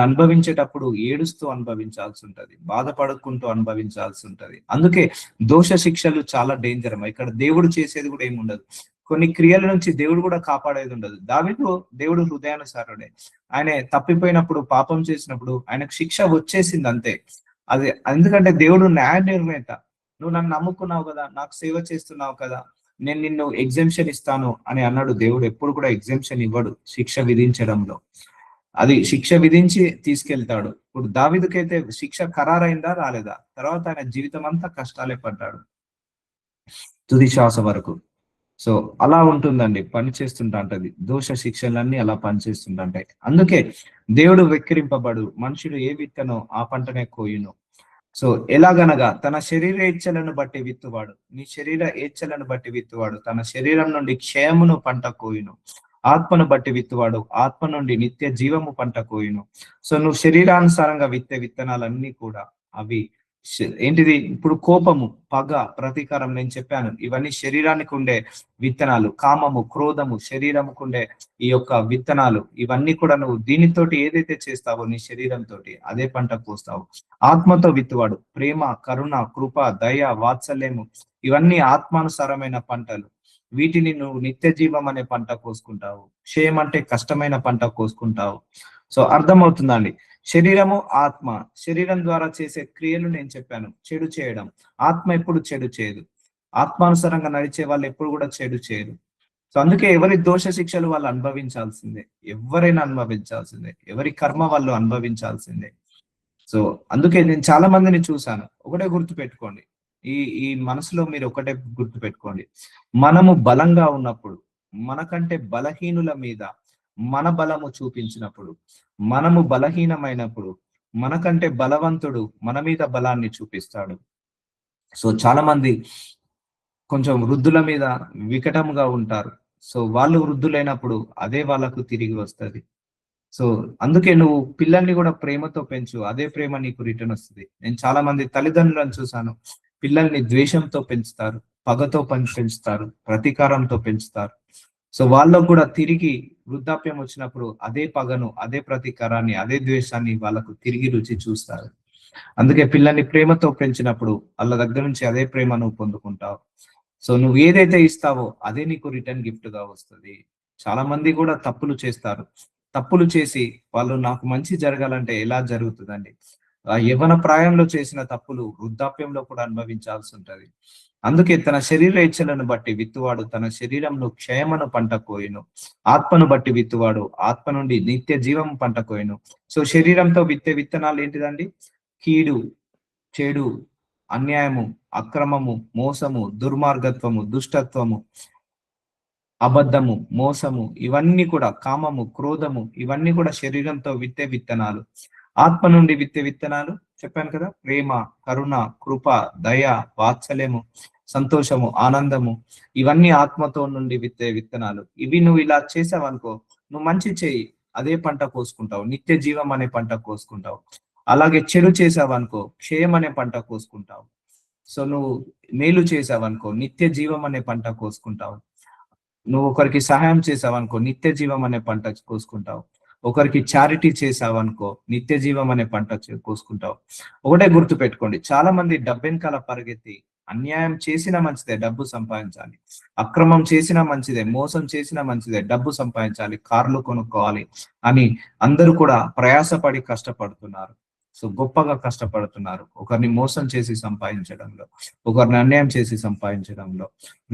అనుభవించేటప్పుడు ఏడుస్తూ అనుభవించాల్సి ఉంటది, బాధపడుకుంటూ అనుభవించాల్సి ఉంటది. అందుకే దోష శిక్షలు చాలా డేంజర్. ఇక్కడ దేవుడు చేసేది కూడా ఏమి ఉండదు. కొన్ని క్రియల నుంచి దేవుడు కూడా కాపాడేది ఉండదు. దావీదు దేవుడు హృదయానుసారుడే. ఆయన తప్పిపోయినప్పుడు, పాపం చేసినప్పుడు ఆయనకు శిక్ష వచ్చేసింది అంతే. అది ఎందుకంటే దేవుడు న్యాయ నిర్ణేత. నువ్వు నన్ను నమ్ముకున్నావు కదా, నాకు సేవ చేస్తున్నావు కదా, నేను నిన్ను ఎగ్జెంప్షన్ ఇస్తాను అని అన్నాడు. దేవుడు ఎప్పుడు కూడా ఎగ్జెంప్షన్ ఇవ్వడు శిక్ష విధించడంలో. అది శిక్ష విధించి తీసుకెళ్తాడు. ఇప్పుడు దావీదుకైతే శిక్ష ఖరారైందా రాలేదా? తర్వాత ఆయన జీవితం అంతా కష్టాలే పడ్డాడు, తుది శ్వాస వరకు. అలా ఉంటుందండి, పని చేస్తుంటది. దోష శిక్షలన్నీ అలా పనిచేస్తుంటాయి. అందుకే దేవుడు వెక్కిరింపబడు, మనుషుడు ఏ విత్తనో ఆ పంటనే కోయును. ఎలాగనగా తన శరీర ఇచ్చలను బట్టి విత్తువాడు, నీ శరీర ఇచ్చలను బట్టి విత్తువాడు తన శరీరం నుండి క్షయమును పంట కోయును. ఆత్మను బట్టి విత్తువాడు ఆత్మ నుండి నిత్య జీవము పంట కోయును. నువ్వు శరీరానుసారంగా విత్తే విత్తనాలన్నీ కూడా అవి ఏంటిది? ఇప్పుడు కోపము, పగ, ప్రతీకారం నేను చెప్పాను, ఇవన్నీ శరీరానికి ఉండే విత్తనాలు. కామము, క్రోధము శరీరముకు ఉండే ఈ యొక్క విత్తనాలు. ఇవన్నీ కూడా నువ్వు దీనితోటి ఏదైతే చేస్తావో నీ శరీరంతో అదే పంట కోస్తావు. ఆత్మతో విత్తువాడు ప్రేమ, కరుణ, కృప, దయ, వాత్సల్యము, ఇవన్నీ ఆత్మానుసారమైన పంటలు. వీటిని నువ్వు నిత్య జీవం అనే పంట కోసుకుంటావు. క్షయం అంటే కష్టమైన పంట కోసుకుంటావు. సో అర్థమవుతుందండి. శరీరము, ఆత్మ. శరీరం ద్వారా చేసే క్రియలు నేను చెప్పాను, చెడు చేయడం. ఆత్మ ఎప్పుడు చెడు చేయదు. ఆత్మానుసారంగా నడిచే వాళ్ళు ఎప్పుడు కూడా చెడు చేయరు. సో అందుకే ఎవరి దోష శిక్షలు వాళ్ళు అనుభవించాల్సిందే. ఎవరైనా అనుభవించాల్సిందే. ఎవరి కర్మ వాళ్ళు అనుభవించాల్సిందే. సో అందుకే నేను చాలా మందిని చూశాను. ఒకటే గుర్తు పెట్టుకోండి. ఈ ఈ మనసులో మీరు ఒకటే గుర్తు పెట్టుకోండి. మనము బలంగా ఉన్నప్పుడు, మనకంటే బలహీనుల మీద మన బలము చూపించినప్పుడు, మనము బలహీనమైనప్పుడు, మనకంటే బలవంతుడు మన మీద బలాన్ని చూపిస్తాడు. సో చాలా మంది కొంచెం వృద్ధుల మీద వికటముగా ఉంటారు. సో వాళ్ళు వృద్ధులైనప్పుడు అదే వాళ్ళకు తిరిగి వస్తది. సో అందుకే నువ్వు పిల్లల్ని కూడా ప్రేమతో పెంచు. అదే ప్రేమ నీకు రిటర్న్ వస్తది. నేను చాలా మంది తల్లిదండ్రులను చూసాను. పిల్లల్ని ద్వేషంతో పెంచుతారు, పగతో పెంచుతారు, ప్రతీకారంతో పెంచుతారు. సో వాళ్ళకు కూడా తిరిగి వృద్ధాప్యం వచ్చినప్పుడు అదే పగను, అదే ప్రతీకారాన్ని, అదే ద్వేషాన్ని వాళ్ళకు తిరిగి రుచి చూస్తారు. అందుకే పిల్లల్ని ప్రేమతో పెంచినప్పుడు వాళ్ళ దగ్గర నుంచి అదే ప్రేమ నువ్వు పొందుకుంటావు. సో నువ్వు ఏదైతే ఇస్తావో అదే నీకు రిటర్న్ గిఫ్ట్ గా వస్తుంది. చాలా మంది కూడా తప్పులు చేస్తారు. తప్పులు చేసి వాళ్ళు నాకు మంచి జరగాలంటే ఎలా జరుగుతుందండి? ఆ యవ్వన ప్రాయంలో చేసిన తప్పులు వృద్ధాప్యంలో కూడా అనుభవించాల్సి ఉంటది. అందుకే తన శరీర ఇచ్చలను బట్టి విత్తువాడు తన శరీరంలో క్షయమను పంట కోయును. ఆత్మను బట్టి విత్తువాడు ఆత్మ నుండి నిత్య జీవం పంట కోయును. సో శరీరంతో విత్తే విత్తనాలు ఏంటిదండి? కీడు, చెడు, అన్యాయము, అక్రమము, మోసము, దుర్మార్గత్వము, దుష్టత్వము, అబద్ధము, మోసము, ఇవన్నీ కూడా కామము, క్రోధము, ఇవన్నీ కూడా శరీరంతో విత్తే విత్తనాలు. ఆత్మ నుండి విత్తే విత్తనాలు చెప్పాను కదా, ప్రేమ, కరుణ, కృప, దయ, వాత్సల్యము, సంతోషము, ఆనందము, ఇవన్నీ ఆత్మతో నుండి విత్తే విత్తనాలు. ఇవి నువ్వు ఇలా చేసావనుకో, నువ్వు మంచి చేయి, అదే పంట కోసుకుంటావు, నిత్య జీవం అనే పంట కోసుకుంటావు. అలాగే చెడు చేసావనుకో, క్షయం అనే పంట కోసుకుంటావు. సో నువ్వు మేలు చేసావనుకో, నిత్య జీవం అనే పంట కోసుకుంటావు. నువ్వు ఒకరికి సహాయం చేసావనుకో, నిత్య జీవం అనే పంట కోసుకుంటావు. ఒకరికి చారిటీ చేసావనుకో, నిత్య జీవం అనే పంట కోసుకుంటావు. ఒకటే గుర్తు పెట్టుకోండి, చాలా మంది డబ్బెనకాల పరిగెత్తి అన్యాయం చేసినా మంచిదే, డబ్బు సంపాదించాలి. అక్రమం చేసినా మంచిదే, మోసం చేసినా మంచిదే, డబ్బు సంపాదించాలి, కార్లు కొనుక్కోవాలి అని అందరూ కూడా ప్రయాసపడి కష్టపడుతున్నారు. సో గొప్పగా కష్టపడుతున్నారు ఒకరిని మోసం చేసి సంపాదించడంలో, ఒకరిని అన్యాయం చేసి సంపాదించడంలో.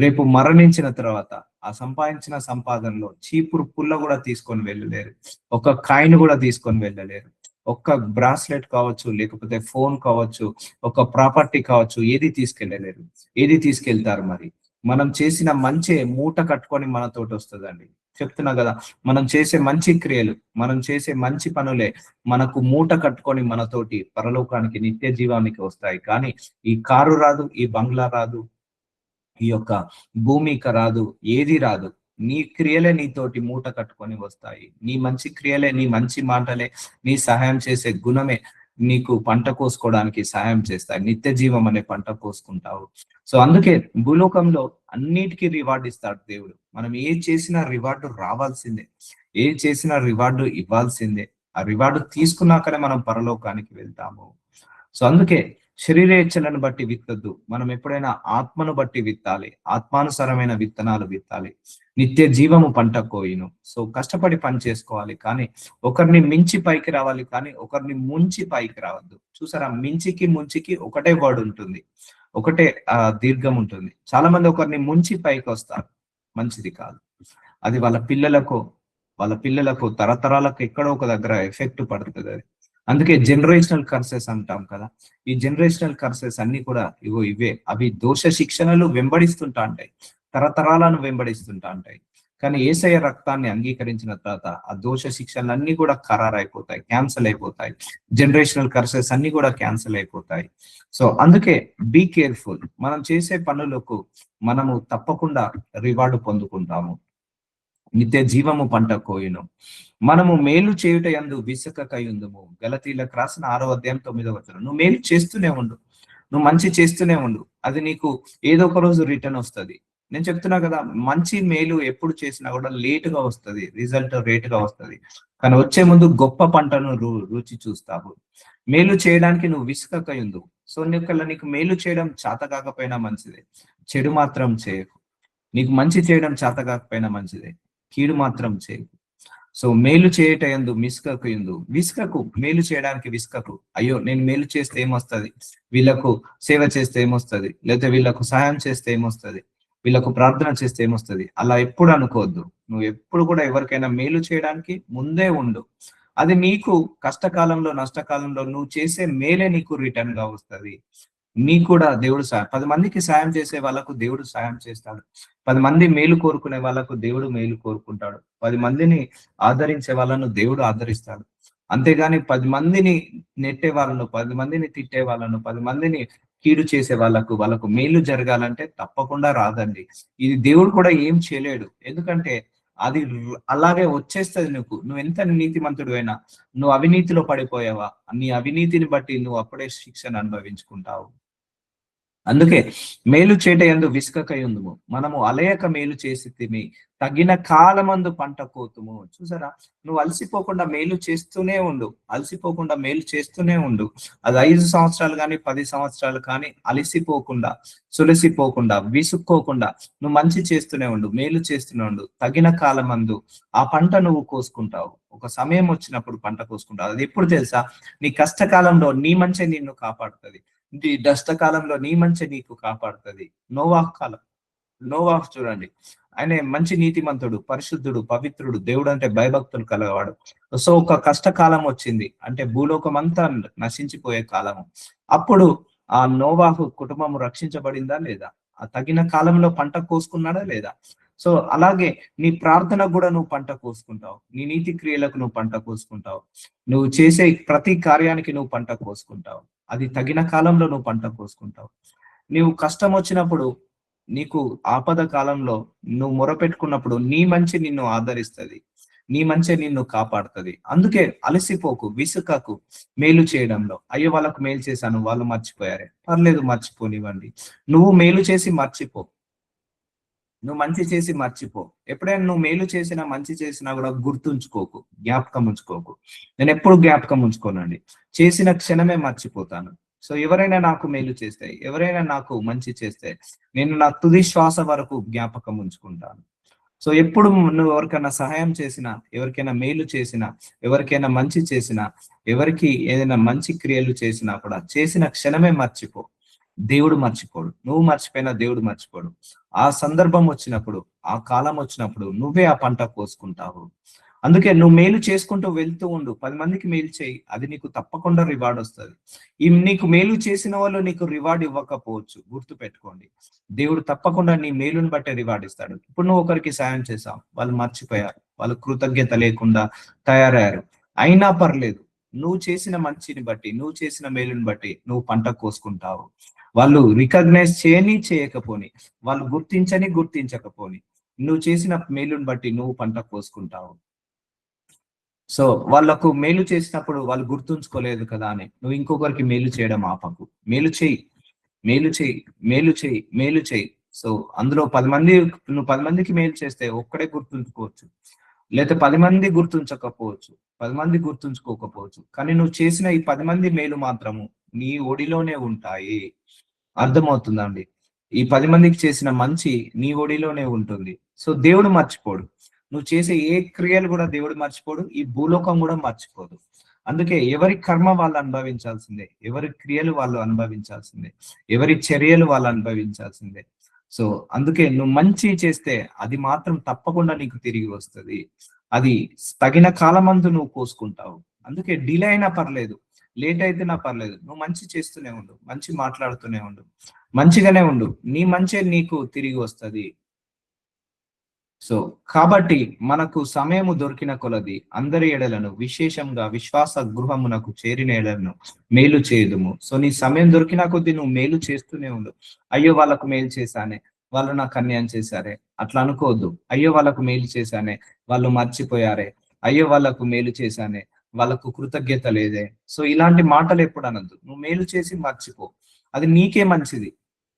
రేపు మరణించిన తర్వాత ఆ సంపాదించిన సంపాదనలో చీపురు పుల్ల కూడా తీసుకొని వెళ్ళలేరు, ఒక కాయిన్ కూడా తీసుకొని వెళ్ళలేరు. ఒక్క బ్రాస్లెట్ కావచ్చు, లేకపోతే ఫోన్ కావచ్చు, ఒక ప్రాపర్టీ కావచ్చు, ఏది తీసుకెళ్ళలేరు. ఏది తీసుకెళ్తారు మరి? మనం చేసిన మంచి మూట కట్టుకొని మనతోటి వస్తుందండి. చెప్తున్నా కదా, మనం చేసే మంచి క్రియలు, మనం చేసే మంచి పనులే మనకు మూట కట్టుకొని మనతోటి పరలోకానికి, నిత్య జీవానికి వస్తాయి. కానీ ఈ కారు రాదు, ఈ బంగ్లా రాదు, ఈ యొక్క భూమి ఇక రాదు, ఏది రాదు. నీ క్రియలే నీతోటి మూట కట్టుకొని వస్తాయి. నీ మంచి క్రియలే, నీ మంచి మాటలే, నీ సహాయం చేసే గుణమే నీకు పంట కోసుకోవడానికి సహాయం చేస్తాయి. నిత్య జీవం అనే పంట కోసుకుంటావు. సో అందుకే భూలోకంలో అన్నిటికీ రివార్డు ఇస్తాడు దేవుడు. మనం ఏ చేసినా రివార్డు రావాల్సిందే, ఏ చేసినా రివార్డు ఇవ్వాల్సిందే. ఆ రివార్డు తీసుకున్నాకనే మనం పరలోకానికి వెళ్తాము. సో అందుకే శరీరేచ్ఛలను బట్టి విత్తద్దు, మనం ఎప్పుడైనా ఆత్మను బట్టి విత్తాలి. ఆత్మానుసారమైన విత్తనాలు విత్తాలి. నిత్య జీవము పంట కోయిను. సో కష్టపడి పని చేసుకోవాలి, కానీ ఒకరిని మించి పైకి రావాలి, కానీ ఒకరిని ముంచి పైకి రావద్దు. చూసారా, మించికి ముంచికి ఒకటే వర్డ్ ఉంటుంది, ఒకటే దీర్ఘం ఉంటుంది. చాలా మంది ఒకరిని ముంచి పైకి వస్తారు, మంచిది కాదు. అది వాళ్ళ పిల్లలకు తరతరాలకు ఎక్కడో ఒక దగ్గర ఎఫెక్ట్ పడుతుంది అది. అందుకే జనరేషనల్ కర్సెస్ అంటాం కదా, ఈ జనరేషనల్ కర్సెస్ అన్ని కూడా ఇవే. అవి దోష శిక్షణలు వెంబడిస్తుంటా ఉంటాయి, తరతరాలను వెంబడిస్తుంటా ఉంటాయి. కానీ యేసయ్య రక్తాన్ని అంగీకరించిన తర్వాత ఆ దోష శిక్షణలు అన్ని కూడా ఖరారైపోతాయి, క్యాన్సల్ అయిపోతాయి. జనరేషనల్ కర్సెస్ అన్ని కూడా క్యాన్సల్ అయిపోతాయి. సో అందుకే బీ కేర్ఫుల్. మనం చేసే పనులకు మనము తప్పకుండా రివార్డు పొందుకుంటాము. నిత్య జీవము పంట కోయును. మనము మేలు చేయుట యందు విసుకకయుందుము. గలతీలకు రాసిన 6వ అధ్యాయం 9వ వచనం. నువ్వు మేలు చేస్తూనే ఉండు, నువ్వు మంచి చేస్తూనే ఉండు, అది నీకు ఏదో ఒక రోజు రిటర్న్ వస్తుంది. నేను చెప్తున్నా కదా, మంచి మేలు ఎప్పుడు చేసినా కూడా లేటుగా వస్తుంది, రిజల్ట్ గా వస్తుంది. కానీ వచ్చే ముందు గొప్ప పంటను రుచి చూస్తావు. మేలు చేయడానికి నువ్వు విసుకకయుందు. సో నీకు మేలు చేయడం చేత కాకపోయినా మంచిదే, చెడు మాత్రం చేయకు. నీకు మంచి చేయడం చేత కాకపోయినా మంచిదే, కీడు మాత్రం చేయకు. సో మేలు చేయట యందు విసుకకు, మేలు చేయడానికి విసుకకు. అయ్యో నేను మేలు చేస్తే ఏమొస్తుంది, వీళ్ళకు సేవ చేస్తే ఏమొస్తుంది, లేకపోతే వీళ్ళకు సహాయం చేస్తే ఏమొస్తుంది, వీళ్ళకు ప్రార్థన చేస్తే ఏమొస్తుంది, అలా ఎప్పుడు అనుకోవద్దు. నువ్వు ఎప్పుడు కూడా ఎవరికైనా మేలు చేయడానికి ముందే ఉండు. అది నీకు కష్టకాలంలో నష్టకాలంలో నువ్వు చేసే మేలే నీకు రిటర్న్ గా వస్తుంది. నీకు కూడా దేవుడు 10 మందికి సాయం చేసే వాళ్ళకు దేవుడు సాయం చేస్తాడు. 10 మంది మేలు కోరుకునే వాళ్ళకు దేవుడు మేలు కోరుకుంటాడు. 10 మందిని ఆదరించే వాళ్ళను దేవుడు ఆదరిస్తాడు. అంతేగాని 10 మందిని నెట్టే వాళ్ళను, 10 మందిని తిట్టే వాళ్ళను, 10 మందిని కీడు చేసే వాళ్ళకు మేలు జరగాలంటే తప్పకుండా రాదండి. ఇది దేవుడు కూడా ఏం చేయలేడు. ఎందుకంటే అది అలాగే వచ్చేస్తది నీకు. నువ్వు ఎంత నీతిమంతుడు అయినా, నువ్వు అవినీతిలో పడిపోయావా, నీ అవినీతిని బట్టి నువ్వు అప్పుడే శిక్షను అనుభవించుకుంటావు. అందుకే మేలు చేట యందు విసుకకై ఉందుము, మనము అలయక మేలు చేసి తిని తగిన కాలమందు పంట కోతుము. చూసారా, నువ్వు అలసిపోకుండా మేలు చేస్తూనే ఉండు, అలసిపోకుండా మేలు చేస్తూనే ఉండు. అది 5 సంవత్సరాలు కానీ 10 సంవత్సరాలు కానీ అలసిపోకుండా, సులసిపోకుండా, విసుక్కోకుండా నువ్వు మంచి చేస్తూనే ఉండు, మేలు చేస్తూనే ఉండు. తగిన కాలమందు ఆ పంట నువ్వు కోసుకుంటావు. ఒక సమయం వచ్చినప్పుడు పంట కోసుకుంటావు. అది ఎప్పుడు తెలుసా, నీ కష్టకాలంలో నీ మంచి నిన్ను కాపాడుతుంది. నీ కష్టకాలంలో నీ మంచి నీకు కాపాడుతుంది. నోవాహ్ చూడండి, ఆయన మంచి నీతిమంతుడు, పరిశుద్ధుడు, పవిత్రుడు, దేవుడు అంటే భయభక్తులు కలవాడు. సో ఒక కష్టకాలం వచ్చింది అంటే భూలోకం అంతా నశించిపోయే కాలము. అప్పుడు ఆ నోవాహు కుటుంబం రక్షించబడిందా లేదా, ఆ తగిన కాలంలో పంట కోసుకున్నాడా లేదా. సో అలాగే నీ ప్రార్థన కూడా నువ్వు పంట కోసుకుంటావు, నీ నీతి క్రియలకు నువ్వు పంట కోసుకుంటావు, నువ్వు చేసే ప్రతి కార్యానికి నువ్వు పంట కోసుకుంటావు. అది తగిన కాలంలో నువ్వు పంట కోసుకుంటావు. నీవు కష్టం వచ్చినప్పుడు, నీకు ఆపద కాలంలో నువ్వు మొరపెట్టుకున్నప్పుడు నీ మంచి నిన్ను ఆదరిస్తుంది, నీ మంచి నిన్ను కాపాడుతుంది. అందుకే అలసిపోకు, విసుకకు మేలు చేయడంలో. అయ్యో వాళ్ళకు మేలు చేశాను, వాళ్ళు మర్చిపోయారే, పర్లేదు మర్చిపోనివ్వండి. నువ్వు మేలు చేసి మర్చిపో, నువ్వు మంచి చేసి మర్చిపో. ఎప్పుడైనా నువ్వు మేలు చేసినా మంచి చేసినా కూడా గుర్తుంచుకోకు, జ్ఞాపకం ఉంచుకోకు. నేను ఎప్పుడు జ్ఞాపకం ఉంచుకోనండి, చేసిన క్షణమే మర్చిపోతాను. సో ఎవరైనా నాకు మేలు చేస్తే, ఎవరైనా నాకు మంచి చేస్తే, నేను నా తుది శ్వాస వరకు జ్ఞాపకం ఉంచుకుంటాను. సో ఎప్పుడు నువ్వు ఎవరికైనా సహాయం చేసినా, ఎవరికైనా మేలు చేసినా, ఎవరికైనా మంచి చేసినా, ఎవరికి ఏదైనా మంచి క్రియలు చేసినా కూడా చేసిన క్షణమే మర్చిపో. దేవుడు మర్చిపోడు, నువ్వు మర్చిపోయినా దేవుడు మర్చిపోడు. ఆ సందర్భం వచ్చినప్పుడు, ఆ కాలం వచ్చినప్పుడు నువ్వే ఆ పంట కోసుకుంటావు. అందుకే నువ్వు మేలు చేసుకుంటూ వెళ్తూ ఉండు, 10 మందికి మేలు చేయి, అది నీకు తప్పకుండా రివార్డ్ వస్తుంది. ఈ నీకు మేలు చేసిన వాళ్ళు నీకు రివార్డ్ ఇవ్వకపోవచ్చు, గుర్తు పెట్టుకోండి. దేవుడు తప్పకుండా నీ మేలుని బట్టే రివార్డ్ ఇస్తాడు. ఇప్పుడు నువ్వు ఒకరికి సాయం చేశావు, వాళ్ళు మర్చిపోయారు, వాళ్ళు కృతజ్ఞత లేకుండా తయారయ్యారు, అయినా పర్లేదు. నువ్వు చేసిన మంచిని బట్టి, నువ్వు చేసిన మేలుని బట్టి నువ్వు పంట కోసుకుంటావు. వాళ్ళు రికగ్నైజ్ చేయని చేయకపోని, వాళ్ళు గుర్తించకపోని, నువ్వు చేసిన మేలుని బట్టి నువ్వు పంట కోసుకుంటావు. సో వాళ్ళకు మేలు చేసినప్పుడు వాళ్ళు గుర్తుంచుకోలేదు కదా అని నువ్వు ఇంకొకరికి మేలు చేయడం ఆపకు. మేలు చేయి, మేలు చేయి, మేలు చేయి, మేలు చేయి. సో అందులో 10 మంది, నువ్వు 10 మందికి మేలు చేస్తే ఒక్కడే గుర్తుంచుకోవచ్చు, లేకపోతే 10 మంది గుర్తుంచకపోవచ్చు, 10 మంది గుర్తుంచుకోకపోవచ్చు, కానీ నువ్వు చేసిన ఈ 10 మంది మేలు మాత్రము నీ ఒడిలోనే ఉంటాయి. అర్థమవుతుందండి. ఈ 10 మందికి చేసిన మంచి నీ ఒడిలోనే ఉంటుంది. సో దేవుడు మర్చిపోడు, నువ్వు చేసే ఏ క్రియలు కూడా దేవుడు మర్చిపోడు, ఈ భూలోకం కూడా మర్చిపోదు. అందుకే ఎవరి కర్మ వాళ్ళు అనుభవించాల్సిందే, ఎవరి క్రియలు వాళ్ళు అనుభవించాల్సిందే, ఎవరి చర్యలు వాళ్ళు అనుభవించాల్సిందే. సో అందుకే నువ్వు మంచి చేస్తే అది మాత్రం తప్పకుండా నీకు తిరిగి వస్తుంది. అది తగిన కాలమందు నువ్వు కోసుకుంటావు. అందుకే డిలే అయినా పర్లేదు, లేట్ అయితేనా పర్లేదు, నువ్వు మంచి చేస్తూనే ఉండు, మంచి మాట్లాడుతూనే ఉండు, మంచిగానే ఉండు, నీ మంచే నీకు తిరిగి వస్తుంది. సో కాబట్టి మనకు సమయము దొరికిన కొలది అందరి ఎడలను, విశేషంగా విశ్వాస గృహమునకు చేరిన ఎడలను మేలు చేయదుము. సో నీ సమయం దొరికిన కొద్దీ నువ్వు మేలు చేస్తూనే ఉండు. అయ్యో వాళ్ళకు మేలు చేశానే, వాళ్ళు నాకు అన్యాయం చేశారే, అట్లా అనుకోవద్దు. అయ్యో వాళ్ళకు మేలు చేశానే, వాళ్ళు మర్చిపోయారే, అయ్యో వాళ్ళకు మేలు చేశానే, వాళ్ళకు కృతజ్ఞత లేదే. సో ఇలాంటి మాటలు ఎప్పుడు అనొద్దు. నువ్వు మేలు చేసి మర్చిపో, అది నీకే మంచిది.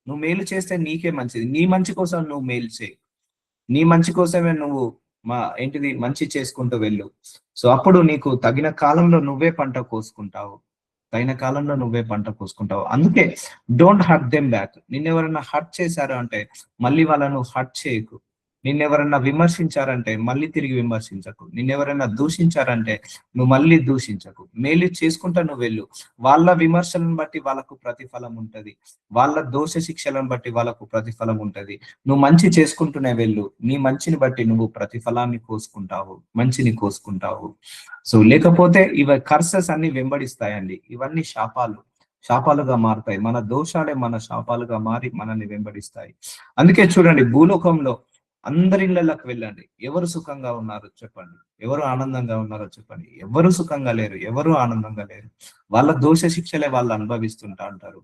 నువ్వు మేలు చేస్తే నీకే మంచిది. నీ మంచి కోసం నువ్వు మేలు చేయి, నీ మంచి కోసమే నువ్వు మంచి చేసుకుంటూ వెళ్ళు. సో అప్పుడు నీకు తగిన కాలంలో నువ్వే పంట కోసుకుంటావు, తగిన కాలంలో నువ్వే పంట కోసుకుంటావు. అందుకే డోంట్ హర్ట్ దెమ్ బ్యాక్. నిన్నెవరైనా హర్ట్ చేశారు అంటే మళ్ళీ వాళ్ళను హర్ట్ చేయకు. నిన్నెవరన్నా విమర్శించారంటే మళ్ళీ తిరిగి విమర్శించకు. నిన్నెవరైనా దూషించారంటే నువ్వు మళ్ళీ దూషించకు. మేలు చేసుకుంటా నువ్వు వెళ్ళు. వాళ్ళ విమర్శలను బట్టి వాళ్ళకు ప్రతిఫలం ఉంటది. వాళ్ళ దోష శిక్షలను బట్టి వాళ్ళకు ప్రతిఫలం ఉంటది. నువ్వు మంచి చేసుకుంటూనే వెళ్ళు. నీ మంచిని బట్టి నువ్వు ప్రతిఫలాన్ని కోసుకుంటావు, మంచిని కోసుకుంటావు. సో లేకపోతే కర్సెస్ అన్ని వెంబడిస్తాయండి. ఇవన్నీ శాపాలుగా మారుతాయి. మన దోషాలే మన శాపాలుగా మారి మనల్ని వెంబడిస్తాయి. అందుకే చూడండి, భూలోకంలో అందరి ఇళ్లలోకి వెళ్ళండి. ఎవరు సుఖంగా ఉన్నారు చెప్పండి? ఎవరు ఆనందంగా ఉన్నారో చెప్పండి? ఎవరు సుఖంగా లేరు, ఎవరు ఆనందంగా లేరు. వాళ్ళ దోష శిక్షలే వాళ్ళు అనుభవిస్తుంటా ఉంటారు.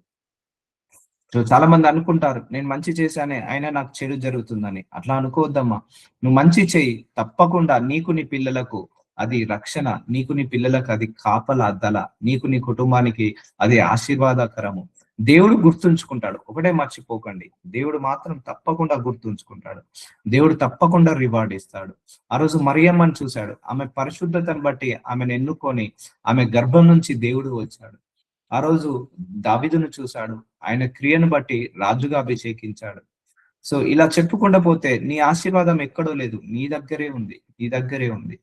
సో చాలా మంది అనుకుంటారు, నేను మంచి చేశానే అయినా నాకు చెడు జరుగుతుందని. అట్లా అనుకోవద్దమ్మా. నువ్వు మంచి చెయ్యి, తప్పకుండా నీకు నీ పిల్లలకు అది రక్షణ, నీకు నీ పిల్లలకు అది కాపల అద్దల, నీకు నీ కుటుంబానికి అది ఆశీర్వాదకరము. దేవుడు గుర్తుంచుకుంటాడు. ఒకటే మర్చిపోకండి, దేవుడు మాత్రం తప్పకుండా గుర్తుంచుకుంటాడు. దేవుడు తప్పకుండా రివార్డ్ ఇస్తాడు. ఆ రోజు మరియమ్మని చూశాడు. ఆమె పరిశుద్ధతను బట్టి ఆమెను ఎన్నుకొని ఆమె గర్భం నుంచి దేవుడు వచ్చాడు. ఆ రోజు దావీదును చూశాడు. ఆయన క్రియను బట్టి రాజుగా అభిషేకించాడు. సో ఇలా చెప్పుకుండా పోతే నీ ఆశీర్వాదం ఎక్కడో లేదు, నీ దగ్గరే ఉంది, నీ దగ్గరే ఉంది.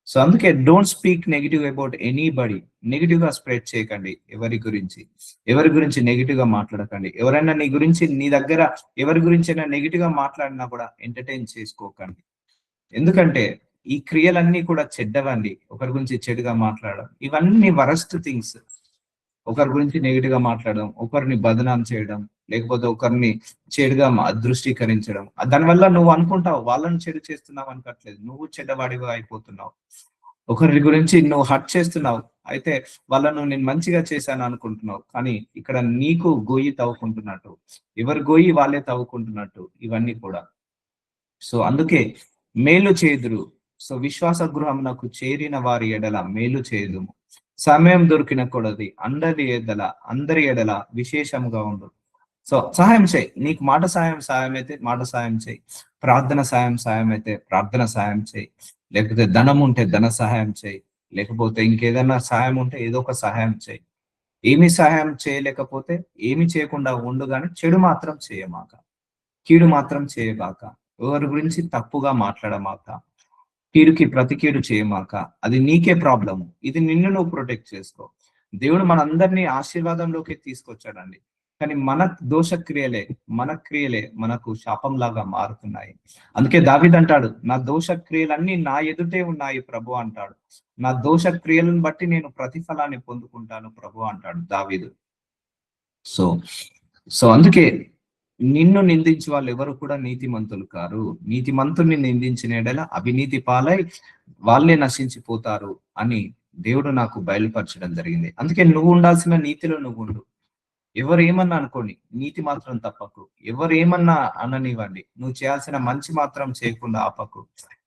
సో అందుకే don't speak negative about anybody. Negative గా స్ప్రెడ్ చేయకండి. ఎవరి గురించి నెగిటివ్ గా మాట్లాడకండి. ఎవరైనా నీ గురించి నీ దగ్గర ఎవరి గురించి అయినా నెగిటివ్ గా మాట్లాడినా కూడా ఎంటర్టైన్ చేసుకోకండి. ఎందుకంటే ఈ క్రియలన్నీ కూడా చెడ్డవండి. ఒకరి గురించి చెడుగా మాట్లాడడం, ఇవన్నీ వరస్ట్ థింగ్స్. ఒకరి గురించి నెగిటివ్ గా మాట్లాడడం, ఒకరిని బదనాం చేయడం, లేకపోతే ఒకరిని చెడుగా దృష్టీకరించడం. దానివల్ల నువ్వు అనుకుంటావు వాళ్ళని చెడు చేస్తున్నావు అనుకోవట్లేదు, నువ్వు చెడ్డవాడిగా అయిపోతున్నావు. ఒకరి గురించి నువ్వు హర్ట్ చేస్తున్నావు, అయితే వాళ్ళను నేను మంచిగా చేశాను అనుకుంటున్నావు. కానీ ఇక్కడ నీకు గొయ్యి తవ్వుకుంటున్నట్టు, ఎవరి గొయ్యి వాళ్ళే తవ్వుకుంటున్నట్టు ఇవన్నీ కూడా. సో అందుకే మేలు చేదురు. సో విశ్వాస గృహమునకు చేరిన వారి ఎడల మేలు చేదుము. సమయం దొరికిన కొలది అందరి ఎడల విశేషముగా ఉండు. సో సహాయం చేయి. నీకు మాట సాయం అయితే మాట సాయం చేయి. ప్రార్థన సాయం అయితే ప్రార్థన సాయం చేయి. లేకపోతే ధనం ఉంటే ధన సహాయం చేయి. లేకపోతే ఇంకేదైనా సహాయం ఉంటే ఏదో ఒక సహాయం చేయి. ఏమి సహాయం చేయలేకపోతే ఏమి చేయకుండా ఉండు, కానీ చెడు మాత్రం చేయమాక, కీడు మాత్రం చేయబాక, ఎవరి గురించి తప్పుగా మాట్లాడమాక, కీడుకి ప్రతి కీడు చేయమాక. అది నీకే ప్రాబ్లము. ఇది నిన్ను నువ్వు ప్రొటెక్ట్ చేసుకో. దేవుడు మనందరినీ ఆశీర్వాదంలోకి తీసుకొచ్చాడండి. కానీ మన క్రియలే మనకు శాపంలాగా మారుతున్నాయి. అందుకే దావీదు అంటాడు, నా దోష క్రియలన్నీ నా ఎదుటే ఉన్నాయి ప్రభు అంటాడు. నా దోష క్రియలను బట్టి నేను ప్రతిఫలాన్ని పొందుకుంటాను ప్రభు అంటాడు దావీదు. సో సో అందుకే నిన్ను నిందించే వాళ్ళు ఎవరు కూడా నీతిమంతులు కారు. నీతిమంతుల్ని నిందించిన ఎడల అవినీతి పాలై వాళ్ళే నశించిపోతారు అని దేవుడు నాకు బయలుపరచడం జరిగింది. అందుకే నువ్వు ఉండాల్సిన నీతిలో నువ్వు ఉండు. ఎవరు ఏమన్నా అనుకోని, నీతి మాత్రం తప్పకు. ఎవరు ఏమన్నా అననివ్వండి, నువ్వు చేయాల్సిన మంచి మాత్రం చేయకుండా ఆపకు.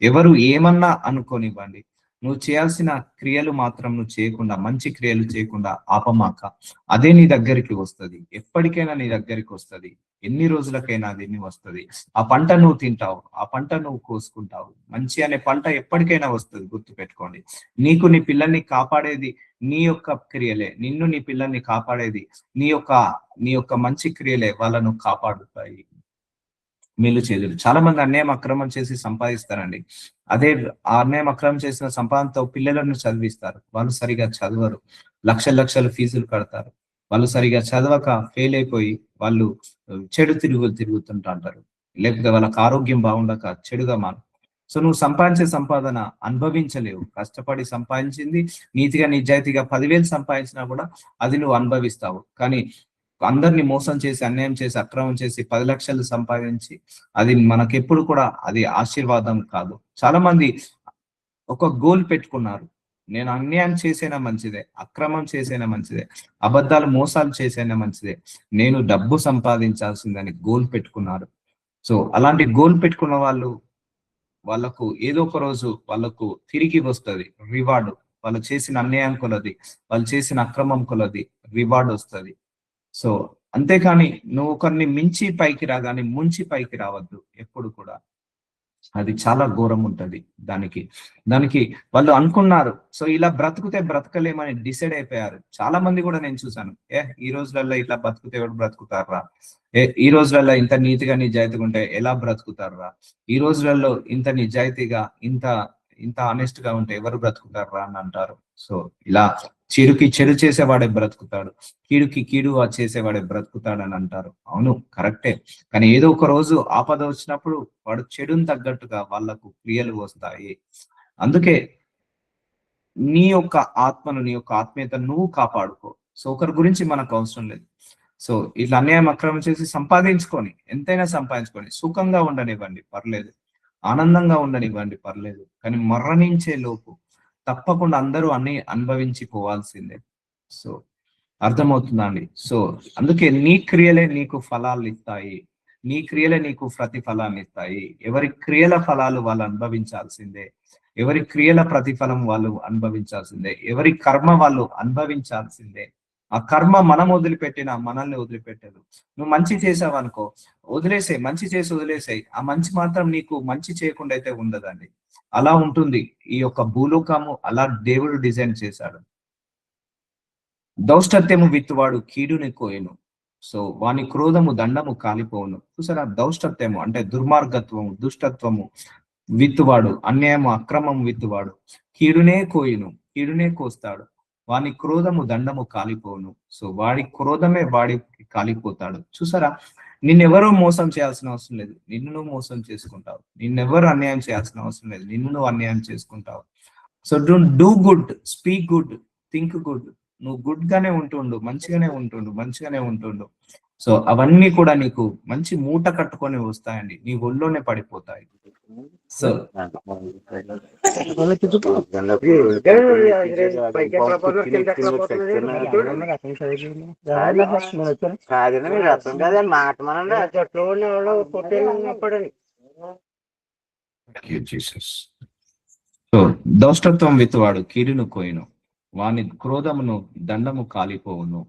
ఎవరు ఏమన్నా అనుకోనివ్వండి, నువ్వు చేయాల్సిన క్రియలు మాత్రం నువ్వు చేయకుండా, మంచి క్రియలు చేయకుండా ఆపమాక. అదే నీ దగ్గరికి వస్తుంది. ఎప్పటికైనా నీ దగ్గరికి వస్తుంది. ఎన్ని రోజులకైనా అది వస్తుంది. ఆ పంట నువ్వు తింటావు, ఆ పంట నువ్వు కోసుకుంటావు. మంచి అనే పంట ఎప్పటికైనా వస్తుంది, గుర్తు పెట్టుకోండి. నీకు నీ పిల్లల్ని కాపాడేది నీ యొక్క క్రియలే. నిన్ను నీ పిల్లల్ని కాపాడేది నీ యొక్క మంచి క్రియలే వాళ్ళను కాపాడుతాయి. మేలు చేదురు. చాలా మంది అన్యాయం అక్రమం చేసి సంపాదిస్తారండి. అదే ఆ అన్యాయం అక్రమం చేసిన సంపాదనతో పిల్లలను చదివిస్తారు. వాళ్ళు సరిగా చదవరు, లక్షలు ఫీజులు కడతారు. వాళ్ళు సరిగా చదవక ఫెయిల్ అయిపోయి వాళ్ళు చెడు తిరుగుతుంటా అంటారు. లేకపోతే వాళ్ళకి ఆరోగ్యం బాగుండక చెడుగా మారు. సో నువ్వు సంపాదించే సంపాదన అనుభవించలేవు. కష్టపడి సంపాదించింది నీతిగా నిజాయితీగా 10,000 సంపాదించినా కూడా అది నువ్వు అనుభవిస్తావు. కానీ అందరిని మోసం చేసి, అన్యాయం చేసి, అక్రమం చేసి 10 లక్షలు సంపాదించి అది మనకెప్పుడు కూడా అది ఆశీర్వాదం కాదు. చాలా మంది ఒక గోల్ పెట్టుకున్నారు, నేను అన్యాయం చేసైనా మంచిదే, అక్రమం చేసైనా మంచిదే, అబద్ధాలు మోసాలు చేసైనా మంచిదే, నేను డబ్బు సంపాదించాల్సిందని గోల్ పెట్టుకున్నారు. సో అలాంటి గోల్ పెట్టుకున్న వాళ్ళకు ఏదో ఒక రోజు వాళ్ళకు తిరిగి వస్తుంది రివార్డు. వాళ్ళు చేసిన అన్యాయం కొలది, వాళ్ళు చేసిన అక్రమం కొలది రివార్డ్ వస్తుంది. సో అంతేకాని నువ్వు ఒకరిని మించి పైకి రాగానే ముంచి పైకి రావద్దు ఎప్పుడు కూడా. అది చాలా ఘోరం ఉంటది. దానికి దానికి వాళ్ళు అనుకున్నారు. సో ఇలా బ్రతుకుతే బ్రతకలేమని డిసైడ్ అయిపోయారు. చాలా మంది కూడా నేను చూసాను. ఈ రోజులలో ఇట్లా బతుకుతే ఎవడు బ్రతుకుతారా? ఈ రోజులలో ఇంత నీతిగా నిజాయితీగా ఉంటే ఎలా బ్రతుకుతారా? ఈ రోజులలో ఇంత నిజాయితీగా ఇంత ఇంత ఆనెస్ట్ గా ఉంటే ఎవరు బ్రతుకుతారా అని అంటారు. సో ఇలా చెడుకి చెడు చేసేవాడే బ్రతుకుతాడు, కీడుకి కీడు చేసేవాడే బ్రతుకుతాడు అని అంటారు. అవును, కరెక్టే. కానీ ఏదో ఒక రోజు ఆపద వచ్చినప్పుడు వాడు చెడుని తగ్గట్టుగా వాళ్ళకు క్రియలు వస్తాయి. అందుకే నీ యొక్క ఆత్మను, నీ యొక్క ఆత్మీయతను నువ్వు కాపాడుకో. సో ఒకరి గురించి మనకు అవసరం లేదు. సో ఇట్లా అన్యాయం అక్రమం చేసి సంపాదించుకొని ఎంతైనా సంపాదించుకొని సుఖంగా ఉండనివ్వండి, పర్లేదు. ఆనందంగా ఉండనివ్వండి, పర్లేదు. కానీ మరణించే లోపు తప్పకుండా అందరూ అన్ని అనుభవించి పోవాల్సిందే. సో అర్థమవుతుందా అండి? సో అందుకే నీ క్రియలే నీకు ఫలాలు ఇస్తాయి, నీ క్రియలే నీకు ప్రతిఫలాన్ని ఇస్తాయి. ఎవరి క్రియల ఫలాలు వాళ్ళు అనుభవించాల్సిందే, ఎవరి క్రియల ప్రతిఫలం వాళ్ళు అనుభవించాల్సిందే, ఎవరి కర్మ వాళ్ళు అనుభవించాల్సిందే. ఆ కర్మ మనం వదిలిపెట్టినా మనల్ని వదిలిపెట్టదు. నువ్వు మంచి చేసావు అనుకో, వదిలేసాయి, మంచి చేసి వదిలేసాయి. ఆ మంచి మాత్రం నీకు మంచి చేయకుండా అయితే ఉండదండి. అలా ఉంటుంది ఈ యొక్క భూలోకము, అలా దేవుడు డిజైన్ చేశాడు. దౌష్టత్యము విత్తువాడు కీడుని కోయను. సో వాని క్రోధము దండము కాలిపోవును. చూసారా, దౌష్టత్యము అంటే దుర్మార్గత్వము, దుష్టత్వము విత్తువాడు, అన్యాయము అక్రమం విత్తువాడు కీడునే కోయును, కీడునే కోస్తాడు. వాని క్రోధము దండము కాలిపోవును. సో వాడి క్రోధమే వాడికి కాలిపోతాడు. చూసారా, నిన్నెవరూ మోసం చేయాల్సిన అవసరం లేదు, నిన్ను నువ్వు మోసం చేసుకుంటావు. నిన్నెవరు అన్యాయం చేయాల్సిన అవసరం లేదు, నిన్ను నువ్వు అన్యాయం చేసుకుంటావు. So do good, speak good, think good. నువ్వు గుడ్ గానే ఉంటుండు, మంచిగానే ఉంటుండు, మంచిగానే ఉంటుండు. సో అవన్నీ కూడా నీకు మంచి మూట కట్టుకొని వస్తాయండి, నీ ఒళ్ళోనే పడిపోతాయి. సో సో దౌష్టత్వం విత్తువాడు కీడును కోయును, వాని క్రోధమును దండము కాలిపోవును.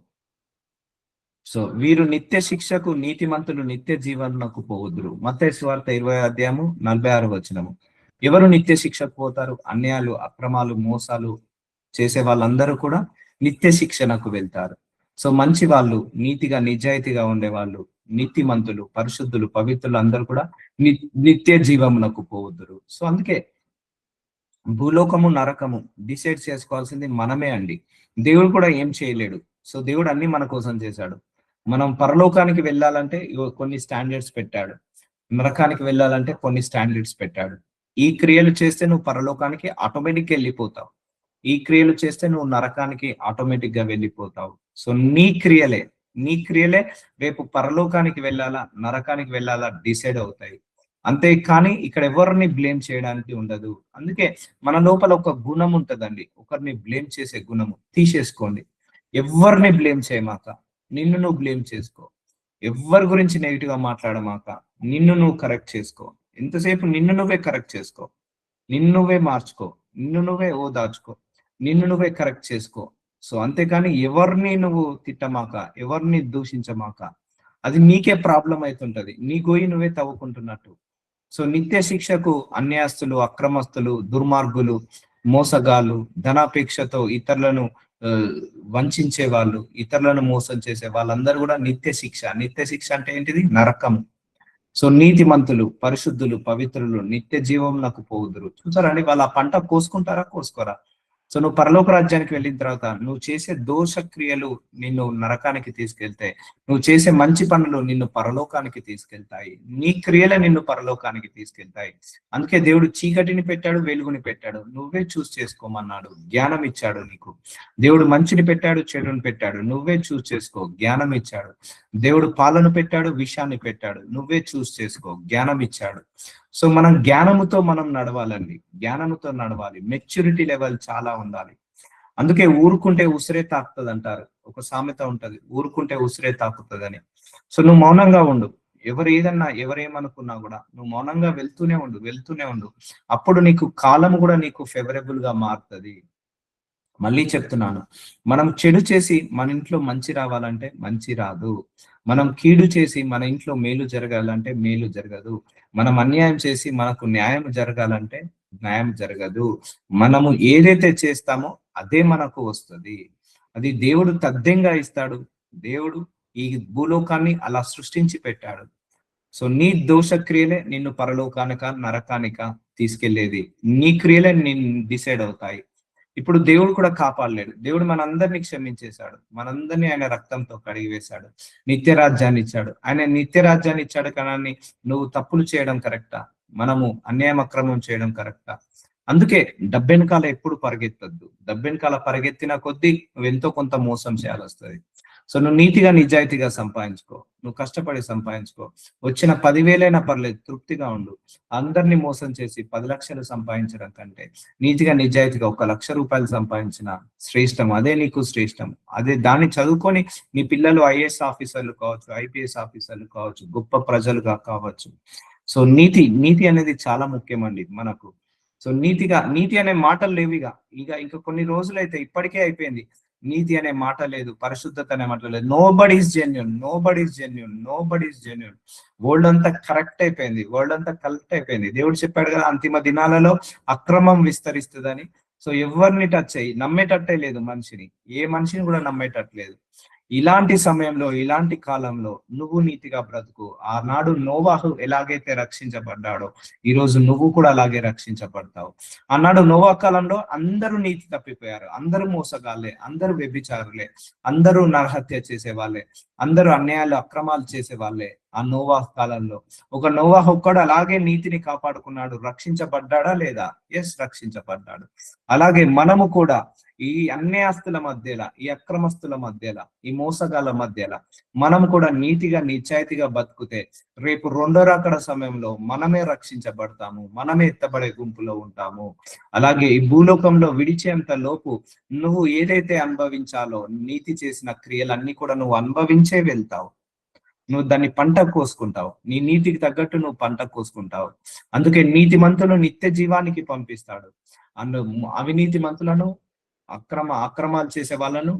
సో వీరు నిత్య శిక్షకు, నీతిమంతులు నిత్య జీవనకు పోవుదురు. మత్తయి సువార్త 20 అధ్యాయము 46 వచనము. ఎవరు నిత్య శిక్షకు పోతారు? అన్యాయాలు, అక్రమాలు, మోసాలు చేసే వాళ్ళందరూ కూడా నిత్య శిక్షణకు వెళ్తారు. సో మంచి వాళ్ళు, నీతిగా నిజాయితీగా ఉండేవాళ్ళు, నీతిమంతులు, పరిశుద్ధులు, పవిత్రులు అందరూ కూడా నిత్య జీవమునకు పోవుదురు. సో అందుకే భూలోకము నరకము డిసైడ్ చేసుకోవాల్సింది మనమే అండి. దేవుడు కూడా ఏం చేయలేడు. సో దేవుడు అన్ని మన కోసం చేశాడు. మనం పరలోకానికి వెళ్ళాలంటే కొన్ని స్టాండర్డ్స్ పెట్టాడు, నరకానికి వెళ్ళాలంటే కొన్ని స్టాండర్డ్స్ పెట్టాడు. ఈ క్రియలు చేస్తే నువ్వు పరలోకానికి ఆటోమేటిక్ వెళ్ళిపోతావు, ఈ క్రియలు చేస్తే నువ్వు నరకానికి ఆటోమేటిక్ గా వెళ్ళిపోతావు. సో నీ క్రియలే రేపు పరలోకానికి వెళ్ళాలా, నరకానికి వెళ్ళాలా డిసైడ్ అవుతాయి. అంతే కానీ ఇక్కడ ఎవరిని బ్లేమ్ చేయడానికి ఉండదు. అందుకే మన లోపల ఒక గుణం ఉంటదండి, ఒకరిని బ్లేమ్ చేసే గుణము తీసేసుకోండి. ఎవరిని బ్లేమ్ చేయమాక, నిన్ను నువ్వు బ్లేమ్ చేసుకో. ఎవరి గురించి నెగిటివ్ గా మాట్లాడమాక, నిన్ను నువ్వు కరెక్ట్ చేసుకో. ఎంతసేపు నిన్ను నువ్వే కరెక్ట్ చేసుకో, నిన్ను నువ్వే మార్చుకో, నిన్ను నువ్వే ఓదార్చుకో, నిన్ను నువ్వే కరెక్ట్ చేసుకో. సో అంతేకాని ఎవరిని నువ్వు తిట్టమాక, ఎవరిని దూషించమాక. అది నీకే ప్రాబ్లం అవుతుంటది, నీ గోయి నువ్వే తవ్వుకుంటున్నట్టు. సో నిత్య శిక్షకు అన్యాస్తులు, అక్రమస్తులు, దుర్మార్గులు, మోసగాళ్ళు, ధనాపేక్షతో ఇతరులను వంచే వాళ్ళు, ఇతరులను మోసం చేసే వాళ్ళందరూ కూడా నిత్య శిక్ష. నిత్య శిక్ష అంటే ఏంటిది? నరకం. సో నీతిమంతులు, పరిశుద్ధులు, పవిత్రులు నిత్య జీవం నాకు పోవుదురు. చూసారండి, వాళ్ళు ఆ పంట కోసుకుంటారా, కోసుకోరా? సో నువ్వు పరలోక రాజ్యానికి వెళ్ళిన తర్వాత నువ్వు చేసే దోష క్రియలు నిన్ను నరకానికి తీసుకెళ్తాయి, నువ్వు చేసే మంచి పనులు నిన్ను పరలోకానికి తీసుకెళ్తాయి, నీ క్రియలే నిన్ను పరలోకానికి తీసుకెళ్తాయి. అందుకే దేవుడు చీకటిని పెట్టాడు, వెలుగుని పెట్టాడు, నువ్వే చూస్ చేసుకోమన్నాడు. జ్ఞానం ఇచ్చాడు నీకు. దేవుడు మంచిని పెట్టాడు, చెడుని పెట్టాడు, నువ్వే చూస్ చేసుకో. జ్ఞానం ఇచ్చాడు. దేవుడు పాలను పెట్టాడు, విషయాన్ని పెట్టాడు, నువ్వే చూస్ చేసుకో. జ్ఞానం ఇచ్చాడు. సో మనం జ్ఞానముతో మనం నడవాలండి, జ్ఞానముతో నడవాలి. మెచ్యూరిటీ లెవెల్ చాలా ఉండాలి. అందుకే ఊరుకుంటే ఉసిరే తాకుతుంది అంటారు, ఒక సామెత ఉంటది, ఊరుకుంటే ఉసిరే తాకుతుందని. సో నువ్వు మౌనంగా ఉండు. ఎవరు ఏదన్నా, ఎవరేమనుకున్నా కూడా నువ్వు మౌనంగా వెళ్తూనే ఉండు, వెళ్తూనే ఉండు. అప్పుడు నీకు కాలం కూడా నీకు ఫేవరబుల్ గా మారుతుంది. మళ్ళీ చెప్తున్నాను, మనం చెడు చేసి మన ఇంట్లో మంచి రావాలంటే మంచి రాదు. మనం కీడు చేసి మన ఇంట్లో మేలు జరగాలంటే మేలు జరగదు. మనం అన్యాయం చేసి మనకు న్యాయం జరగాలంటే న్యాయం జరగదు. మనము ఏదైతే చేస్తామో అదే మనకు వస్తది. అది దేవుడు తథ్యంగా ఇస్తాడు. దేవుడు ఈ భూలోకాన్ని అలా సృష్టించి పెట్టాడు. సో నీ దోష క్రియలే నిన్ను పరలోకానిక నరకానిక తీసుకెళ్లేది. నీ క్రియలే నిన్ను డిసైడ్ అవుతాయి. ఇప్పుడు దేవుడు కూడా కాపాడలేడు. దేవుడు మనందరినీ క్షమించేశాడు. మనందరినీ ఆయన రక్తంతో కడిగి వేశాడు. నిత్య రాజ్యాన్ని ఇచ్చాడు. ఆయన నిత్య రాజ్యాన్ని ఇచ్చాడు కానీ నువ్వు తప్పులు చేయడం కరెక్టా? మనము అన్యాయం అక్రమం చేయడం కరెక్టా? అందుకే డబ్బెనకాల ఎప్పుడు పరిగెత్తద్దు. డబ్బెనకాల పరిగెత్తిన కొద్దీ నువ్వు ఎంతో కొంత మోసం చేయాల్సి వస్తుంది. సో నువ్వు నీతిగా నిజాయితీగా సంపాదించుకో. నువ్వు కష్టపడి సంపాదించుకో. వచ్చిన 10,000 పర్లేదు, తృప్తిగా ఉండు. అందరినీ మోసం చేసి 10 లక్షలు సంపాదించడం కంటే నీతిగా నిజాయితీగా 1,00,000 రూపాయలు సంపాదించిన శ్రేష్టం. అదే నీకు శ్రేష్టం. అదే దాన్ని చదువుకొని నీ పిల్లలు ఐఏఎస్ ఆఫీసర్లు కావచ్చు, ఐపీఎస్ ఆఫీసర్లు కావచ్చు, గొప్ప ప్రజలుగా కావచ్చు. సో నీతి అనేది చాలా ముఖ్యమండి మనకు. సో నీతి అనే మాటలు లేవిగా. ఇంకా కొన్ని రోజులైతే ఇప్పటికే అయిపోయింది. నీతి అనే మాట లేదు, పరిశుద్ధత అనే మాట లేదు. Nobody is genuine. World అంతా కరెక్ట్ అయిపోయింది. వరల్డ్ అంతా కరెక్ట్ అయిపోయింది. దేవుడు చెప్పాడు కదా, అంతిమ దినాలలో అక్రమం విస్తరిస్తుందని. సో ఎవరిని టచ్ అయ్యి నమ్మేటట్టే లేదు మనిషిని. ఏ మనిషిని కూడా నమ్మేటట్లేదు. ఇలాంటి సమయంలో, ఇలాంటి కాలంలో నువ్వు నీతిగా బ్రతుకు. ఆనాడు నోవాహు ఎలాగైతే రక్షించబడ్డాడో ఈ రోజు నువ్వు కూడా అలాగే రక్షించబడతావు. ఆనాడు నోవా కాలంలో అందరూ నీతి తప్పిపోయారు. అందరూ మోసగాళ్లే, అందరూ వ్యభిచారులే, అందరూ నరహత్య చేసే వాళ్ళే, అందరూ అన్యాయాలు అక్రమాలు చేసే వాళ్ళే. ఆ నోవాహు కాలంలో ఒక నోవాహు ఒక్కడు అలాగే నీతిని కాపాడుకున్నాడు. రక్షించబడ్డాడా లేదా? ఎస్, రక్షించబడ్డాడు. అలాగే మనము కూడా ఈ అన్యాస్తుల మధ్యలో, ఈ అక్రమస్తుల మధ్యలో, ఈ మోసగాళ్ళ మధ్యలో మనం కూడా నీతిగా నిజాయితీగా బతుకుతే రేపు రెండో రాకడ సమయంలో మనమే రక్షించబడతాము. మనమే ఎత్తబడే గుంపులో ఉంటాము. అలాగే ఈ భూలోకంలో విడిచేంత లోపు నువ్వు ఏదైతే అనుభవించాలో నీతి చేసిన క్రియలన్నీ కూడా నువ్వు అనుభవించే వెళ్తావు. నువ్వు దాన్ని పంట కోసుకుంటావు. నీ నీతికి తగ్గట్టు నువ్వు పంట కోసుకుంటావు. అందుకే నీతిమంతులు నిత్య జీవానికి పంపిస్తాడు. అవినీతి మంతులను, అక్రమాలు చేసే వాళ్ళను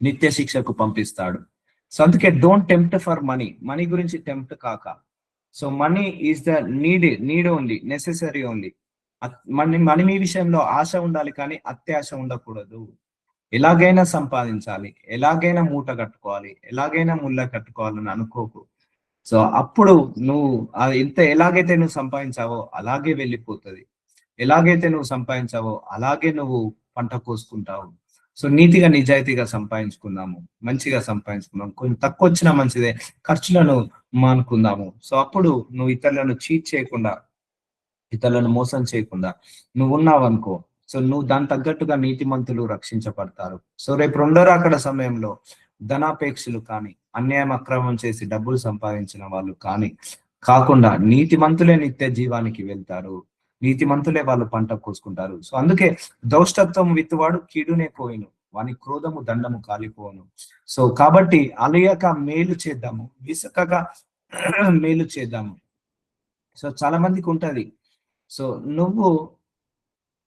నిత్య శిక్షకు పంపిస్తాడు. సో అందుకే డోంట్ టెంప్ట్ ఫర్ మనీ గురించి టెంప్ట్ కాక. So money is the need only, necessary only. Money విషయంలో ఆశ ఉండాలి కానీ అత్యాశ ఉండకూడదు. ఎలాగైనా సంపాదించాలి, ఎలాగైనా మూట కట్టుకోవాలి, ఎలాగైనా ముళ్ళ కట్టుకోవాలని అనుకోకు. సో అప్పుడు నువ్వు ఎలాగైతే నువ్వు సంపాదించావో అలాగే వెళ్ళిపోతుంది. ఎలాగైతే నువ్వు సంపాదించావో అలాగే నువ్వు పంట కోసుకుంటావు. సో నీతిగా నిజాయితీగా సంపాదించుకుందాము, మంచిగా సంపాదించుకుందాం. కొంచెం తక్కువ వచ్చినా మంచిదే, ఖర్చులను మానుకుందాము. సో అప్పుడు నువ్వు ఇతరులను చీట్ చేయకుండా, ఇతరులను మోసం చేయకుండా నువ్వు ఉన్నావు అనుకో. సో నువ్వు దాని తగ్గట్టుగా నీతిమంతులు రక్షించబడతారు. సో రేపు రెండో రాకడ సమయంలో ధనాపేక్షలు కానీ, అన్యాయం అక్రమం చేసి డబ్బులు సంపాదించిన వాళ్ళు కానీ కాకుండా నీతిమంతులే నిత్య జీవానికి వెళ్తారు. నీతిమంతులే వాళ్ళు పంట కోసుకుంటారు. సో అందుకే దౌష్టత్వం విత్తువాడు కీడునే పోయిను, వాని క్రోధము దండము కాలిపోను. సో కాబట్టి అలయక మేలు చేద్దాము, విసకగా మేలు చేద్దాము. సో చాలా మందికి ఉంటది, సో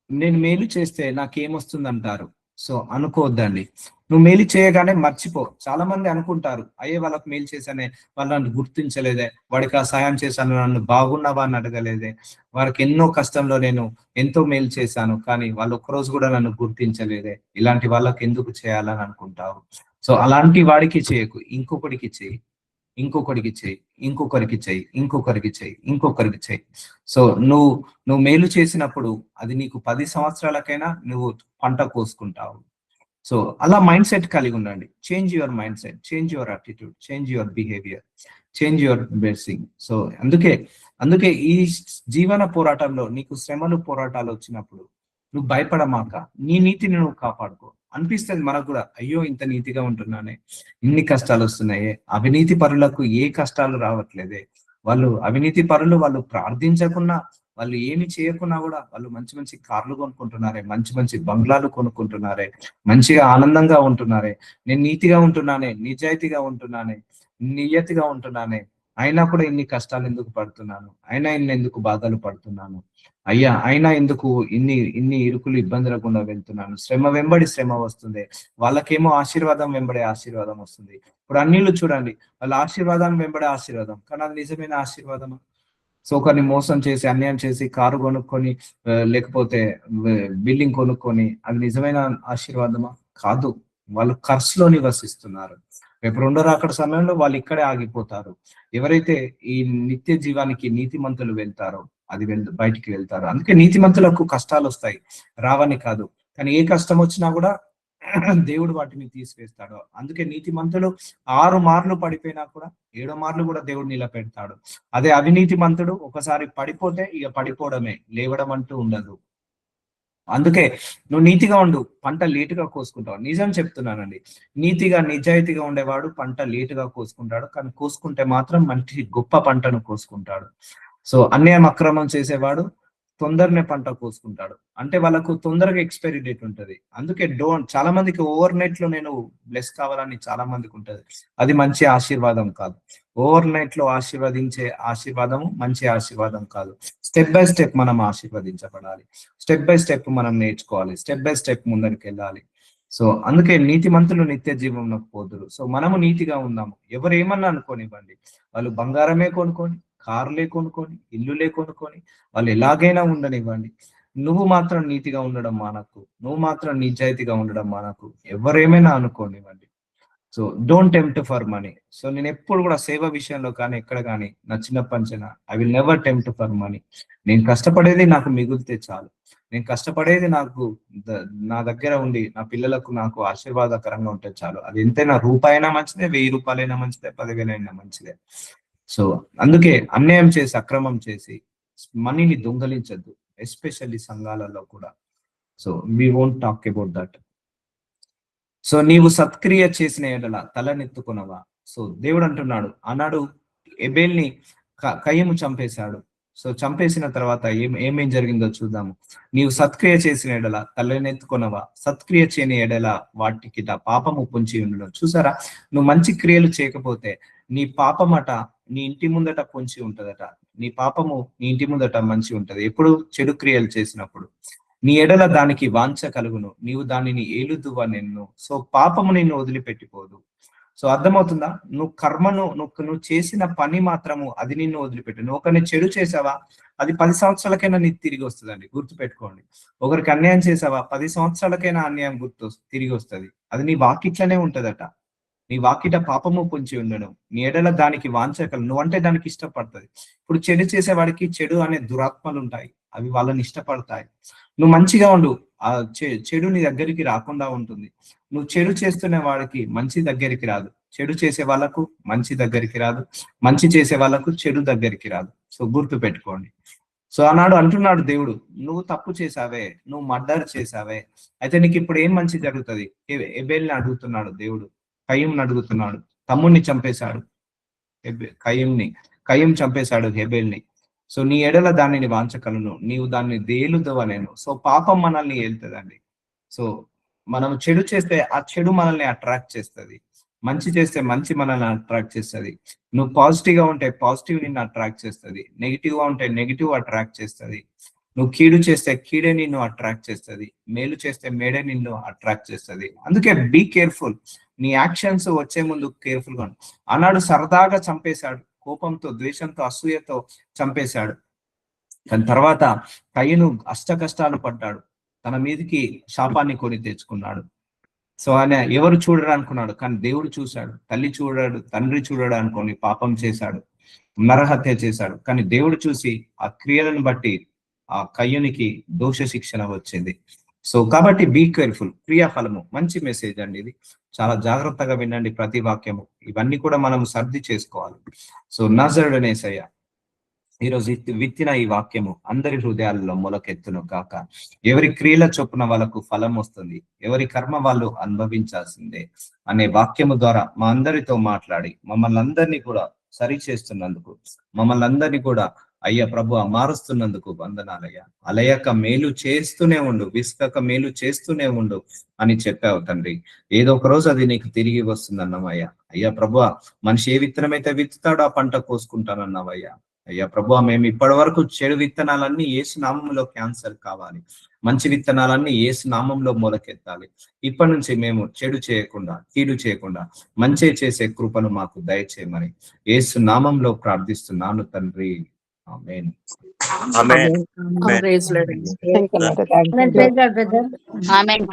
నేను మేలు చేస్తే నాకేమొస్తుంది అంటారు. సో అనుకోవద్దండి. నువ్వు మేలు చేయగానే మర్చిపో. చాలా మంది అనుకుంటారు, అయ్యే వాళ్ళకి మేలు చేశానే, వాళ్ళు నన్ను గుర్తించలేదే, వాడికి ఆ సాయం చేశాను, నన్ను బాగున్నావా అని అడగలేదే, వారికి ఎన్నో కష్టంలో నేను ఎంతో మేలు చేశాను కానీ వాళ్ళు ఒక్కరోజు కూడా నన్ను గుర్తించలేదే, ఇలాంటి వాళ్ళకి ఎందుకు చేయాలని అనుకుంటావు. సో అలాంటి వాడికి చేయకు, ఇంకొకటికి చేయి, ఇంకొకరికి చెయ్యి, ఇంకొకరికి చెయ్యి, ఇంకొకరికి చెయ్యి, ఇంకొకరికి చెయ్యి. సో నువ్వు మేలు చేసినప్పుడు అది నీకు 10 సంవత్సరాలకైనా నువ్వు పంట కోసుకుంటావు. సో అలా మైండ్ సెట్ కలిగి ఉండండి. Change your mind set, change your attitude, change your behaviour, change your blessing. So అందుకే ఈ జీవన పోరాటంలో నీకు శ్రమలు, పోరాటాలు వచ్చినప్పుడు నువ్వు భయపడమాక, నీ నీతిని నువ్వు కాపాడుకో. అనిపిస్తుంది మనకు కూడా, అయ్యో ఇంత నీతిగా ఉంటున్నానే, ఇన్ని కష్టాలు వస్తున్నాయే. అవినీతి పరులకు ఏ కష్టాలు రావట్లేదే. వాళ్ళు అవినీతి పరులు, వాళ్ళు ప్రార్థించకున్నా, వాళ్ళు ఏమి చేయకున్నా కూడా వాళ్ళు మంచి మంచి కార్లు కొనుక్కుంటున్నారే, మంచి మంచి బంగ్లాలు కొనుక్కుంటున్నారే, మంచిగా ఆనందంగా ఉంటున్నారే. నేను నీతిగా ఉంటున్నానే, నిజాయితీగా ఉంటున్నానే, నియతిగా ఉంటున్నానే, అయినా కూడా ఇన్ని కష్టాలు ఎందుకు పడుతున్నాను, అయినా ఇన్ని ఎందుకు బాధలు పడుతున్నాను అయ్యా, అయినా ఎందుకు ఇన్ని ఇన్ని ఇరుకులు ఇబ్బందుల గుండా వెళ్తున్నాను, శ్రమ వెంబడి శ్రమ వస్తుంది, వాళ్ళకేమో ఆశీర్వాదం వెంబడే ఆశీర్వాదం వస్తుంది. ఇప్పుడు అన్నిళ్ళు చూడండి, వాళ్ళ ఆశీర్వాదం వెంబడే ఆశీర్వాదం, కానీ అది నిజమైన ఆశీర్వాదమా? సో ఒకరిని మోసం చేసి అన్యాయం చేసి కారు కొనుక్కొని లేకపోతే బిల్డింగ్ కొనుక్కొని అది నిజమైన ఆశీర్వాదమా? కాదు. వాళ్ళు ఖర్చులో నివసిస్తున్నారు. రేపు రెండో రాకడ సమయంలో వాళ్ళు ఇక్కడే ఆగిపోతారు. ఎవరైతే ఈ నిత్య జీవానికి నీతిమంతులు వెళ్తారో అది బయటికి వెళ్తారు. అందుకే నీతిమంతులకు కష్టాలు వస్తాయి, రావని కాదు. కానీ ఏ కష్టం వచ్చినా కూడా దేవుడు వాటిని తీసివేస్తాడు. అందుకే నీతిమంతులు 6 మార్లు పడిపోయినా కూడా 7 మార్లు కూడా దేవుడు నిలబెడతాడు. అదే అవినీతి మంతుడు ఒకసారి పడిపోతే ఇక పడిపోవడమే, లేవడం అంటూ ఉండదు. అందుకే నువ్వు నీతిగా ఉండు, పంట లేటుగా కోసుకుంటావు. నిజం చెప్తున్నానండి, నీతిగా నిజాయితీగా ఉండేవాడు పంట లేటుగా కోసుకుంటాడు, కానీ కోసుకుంటే మాత్రం మంచి గొప్ప పంటను కోసుకుంటాడు. సో అన్యాయం అక్రమం చేసేవాడు తొందరనే పంట కోసుకుంటాడు, అంటే వాళ్ళకు తొందరగా ఎక్స్పైరీ డేట్ ఉంటది. అందుకే చాలా మందికి ఓవర్ నైట్ లో నేను బ్లెస్ కావాలని చాలా మందికి ఉంటది, అది మంచి ఆశీర్వాదం కాదు. ఓవర్ నైట్ లో ఆశీర్వదించే ఆశీర్వాదము మంచి ఆశీర్వాదం కాదు. స్టెప్ బై స్టెప్ మనం ఆశీర్వదించబడాలి, స్టెప్ బై స్టెప్ మనం నేర్చుకోవాలి, స్టెప్ బై స్టెప్ ముందరికి వెళ్ళాలి. సో అందుకే నీతిమంతులు నిత్య జీవంలోకి పోదురు. సో మనము నీతిగా ఉన్నాము, ఎవరు ఏమన్నా అనుకోనివ్వండి, వాళ్ళు బంగారమే కొనుక్కొని, కార్లే కొనుక్కొని, ఇల్లులే కొనుక్కొని, వాళ్ళు ఎలాగైనా ఉండనివ్వండి, నువ్వు మాత్రం నీతిగా ఉండడం మానకు, నువ్వు మాత్రం నిజాయితీగా ఉండడం మానకు. ఎవరేమైనా అనుకోనివ్వండి. So don't tempt for money. So నేను ఎప్పుడు కూడా సేవ విషయంలో కానీ ఎక్కడ కానీ నా చిన్నప్పటి నుంచి I will never tempt for money. నేను కష్టపడేది నాకు మిగిలితే చాలు, నేను కష్టపడేది నాకు నా దగ్గర ఉండి నా పిల్లలకు నాకు ఆశీర్వాదకరంగా ఉంటే చాలు. అది ఎంతైనా రూపాయైనా మంచిదే, 1000 రూపాయలైనా మంచిదే, 10,000 అయినా మంచిదే. సో అందుకే అన్యాయం చేసి అక్రమం చేసి మనీని దొంగలించద్దు, ఎస్పెషల్లీ సంఘాలలో కూడా. So we won't talk about that. So నీవు సత్క్రియ చేసిన ఎడల తలనెత్తుకునవా. సో దేవుడు అంటున్నాడు, ఆనాడు ఎబేల్ని కయ్యము చంపేశాడు. సో చంపేసిన తర్వాత ఏమేం జరిగిందో చూద్దాము. నీవు సత్క్రియ చేసిన ఎడల తలనెత్తుకొనవా, సత్క్రియ చేయని ఎడల వాటికి పాపము పొంచి ఉండడం. చూసారా, నువ్వు మంచి క్రియలు చేయకపోతే నీ పాపమట నీ ఇంటి ముందట పొంచి ఉంటదట, నీ పాపము నీ ఇంటి ముందట మంచి ఉంటది. ఎప్పుడు చెడు క్రియలు చేసినప్పుడు నీ ఎడల దానికి వాంఛ కలుగును, నీవు దానిని ఏలుదువా నిన్ను. సో పాపము నిన్ను వదిలిపెట్టిపోదు. సో అర్థమవుతుందా? నువ్వు కర్మను నువ్వు చేసిన పని మాత్రము అది నిన్ను వదిలిపెట్టు. నువ్వు ఒకరిని చెడు చేసావా, అది 10 సంవత్సరాలకైనా నీకు తిరిగి వస్తుందండి, గుర్తుపెట్టుకోండి. ఒకరికి అన్యాయం చేసావా, 10 సంవత్సరాలకైనా అన్యాయం తిరిగి వస్తుంది. అది నీ వాకిట్లనే ఉంటదట. నీ వాకిట పాపము పొంచి ఉండను, నీ ఎడల దానికి వాంఛకలు, నువ్వంటే దానికి ఇష్టపడుతుంది. ఇప్పుడు చెడు చేసేవాడికి చెడు అనే దురాత్మలు ఉంటాయి, అవి వాళ్ళని ఇష్టపడతాయి. నువ్వు మంచిగా ఉండు, ఆ చెడు నీ దగ్గరికి రాకుండా ఉంటుంది. నువ్వు చెడు చేస్తున్న వాడికి మంచి దగ్గరికి రాదు, చెడు చేసే వాళ్ళకు మంచి దగ్గరికి రాదు, మంచి చేసే వాళ్ళకు చెడు దగ్గరికి రాదు. సో గుర్తు పెట్టుకోండి. సో ఆనాడు అంటున్నాడు దేవుడు, నువ్వు తప్పు చేసావే, నువ్వు మర్డర్ చేసావే, అయితే నీకు ఇప్పుడు ఏం మంచి జరుగుతుంది? ఎబేల్ని అడుగుతున్నాడు దేవుడు, కయ్యంని అడుగుతున్నాడు. తమ్ముణ్ణి చంపేశాడు కయ్యం చంపేశాడు హెబేల్ని. సో నీ ఎడల దానిని వాంఛకలను, నీవు దాన్ని దేలుదవా నేను. సో పాపం మనల్ని ఏలుతుందండి. సో మనం చెడు చేస్తే ఆ చెడు మనల్ని అట్రాక్ట్ చేస్తుంది, మంచి చేస్తే మంచి మనల్ని అట్రాక్ట్ చేస్తుంది. నువ్వు పాజిటివ్ గా ఉంటే పాజిటివ్ నిన్ను అట్రాక్ట్ చేస్తుంది, నెగిటివ్ గా ఉంటే నెగిటివ్ అట్రాక్ట్ చేస్తుంది. నువ్వు కీడు చేస్తే కీడే నిన్ను అట్రాక్ట్ చేస్తుంది, మేలు చేస్తే మేడే నిన్ను అట్రాక్ట్ చేస్తుంది. అందుకే బీ కేర్ఫుల్, నీ యాక్షన్స్ వచ్చే ముందు కేర్ఫుల్ గా. ఆనాడు సరదాగా చంపేశాడు, కోపంతో, ద్వేషంతో, అసూయతో చంపేశాడు. దాని తర్వాత కయ్యను అష్ట కష్టాలు పడ్డాడు, తన మీదకి శాపాన్ని కొని తెచ్చుకున్నాడు. సో ఆయన ఎవరు చూడరు అనుకున్నాడు, కానీ దేవుడు చూశాడు. తల్లి చూడాడు, తండ్రి చూడడు అనుకోని పాపం చేశాడు, నరహత్య చేశాడు. కానీ దేవుడు చూసి ఆ క్రియలను బట్టి ఆ కయ్యునికి దోష శిక్షణ వచ్చింది. సో కాబట్టి బీ కేర్ఫుల్. క్రియాఫలము మంచి మెసేజ్ అండి, ఇది చాలా జాగ్రత్తగా వినండి ప్రతి వాక్యము. ఇవన్నీ కూడా మనం సర్ది చేసుకోవాలి. సో నజరుడనే యేసయ్య ఈరోజు విత్తిన ఈ వాక్యము అందరి హృదయాలలో మొలకెత్తును కాక. ఎవరి క్రియల చొప్పున వాళ్ళకు ఫలం వస్తుంది, ఎవరి కర్మ వాళ్ళు అనుభవించాల్సిందే అనే వాక్యము ద్వారా మా అందరితో మాట్లాడి మమ్మల్ని అందరినీ కూడా సరి చేస్తున్నందుకు, మమ్మల్ని అందరినీ కూడా అయ్యా ప్రభు మారుస్తున్నందుకు వందనాలయ్యా. అలయక మేలు చేస్తూనే ఉండు, విసుకక మేలు చేస్తూనే ఉండు అని చెప్పావు తండ్రి. ఏదో ఒక రోజు అది నీకు తిరిగి వస్తుందన్నావయ్యా. అయ్యా ప్రభు, మనిషి ఏ విత్తనమైతే విత్తుతాడో ఆ పంట కోసుకుంటానన్నావయ్యా. అయ్యా ప్రభు, మేము ఇప్పటి వరకు చెడు విత్తనాలన్నీ యేసు నామంలో క్యాన్సర్ కావాలి, మంచి విత్తనాలన్నీ యేసు నామంలో మొలకెత్తాలి. ఇప్పటి నుంచి మేము చెడు చేయకుండా, కీడు చేయకుండా మంచి చేసే కృపను మాకు దయచేయమని యేసు నామంలో ప్రార్థిస్తున్నాను తండ్రి. ఆమేన్. ఆమేన్. Praise Lord. Thank you, Lord. Amen.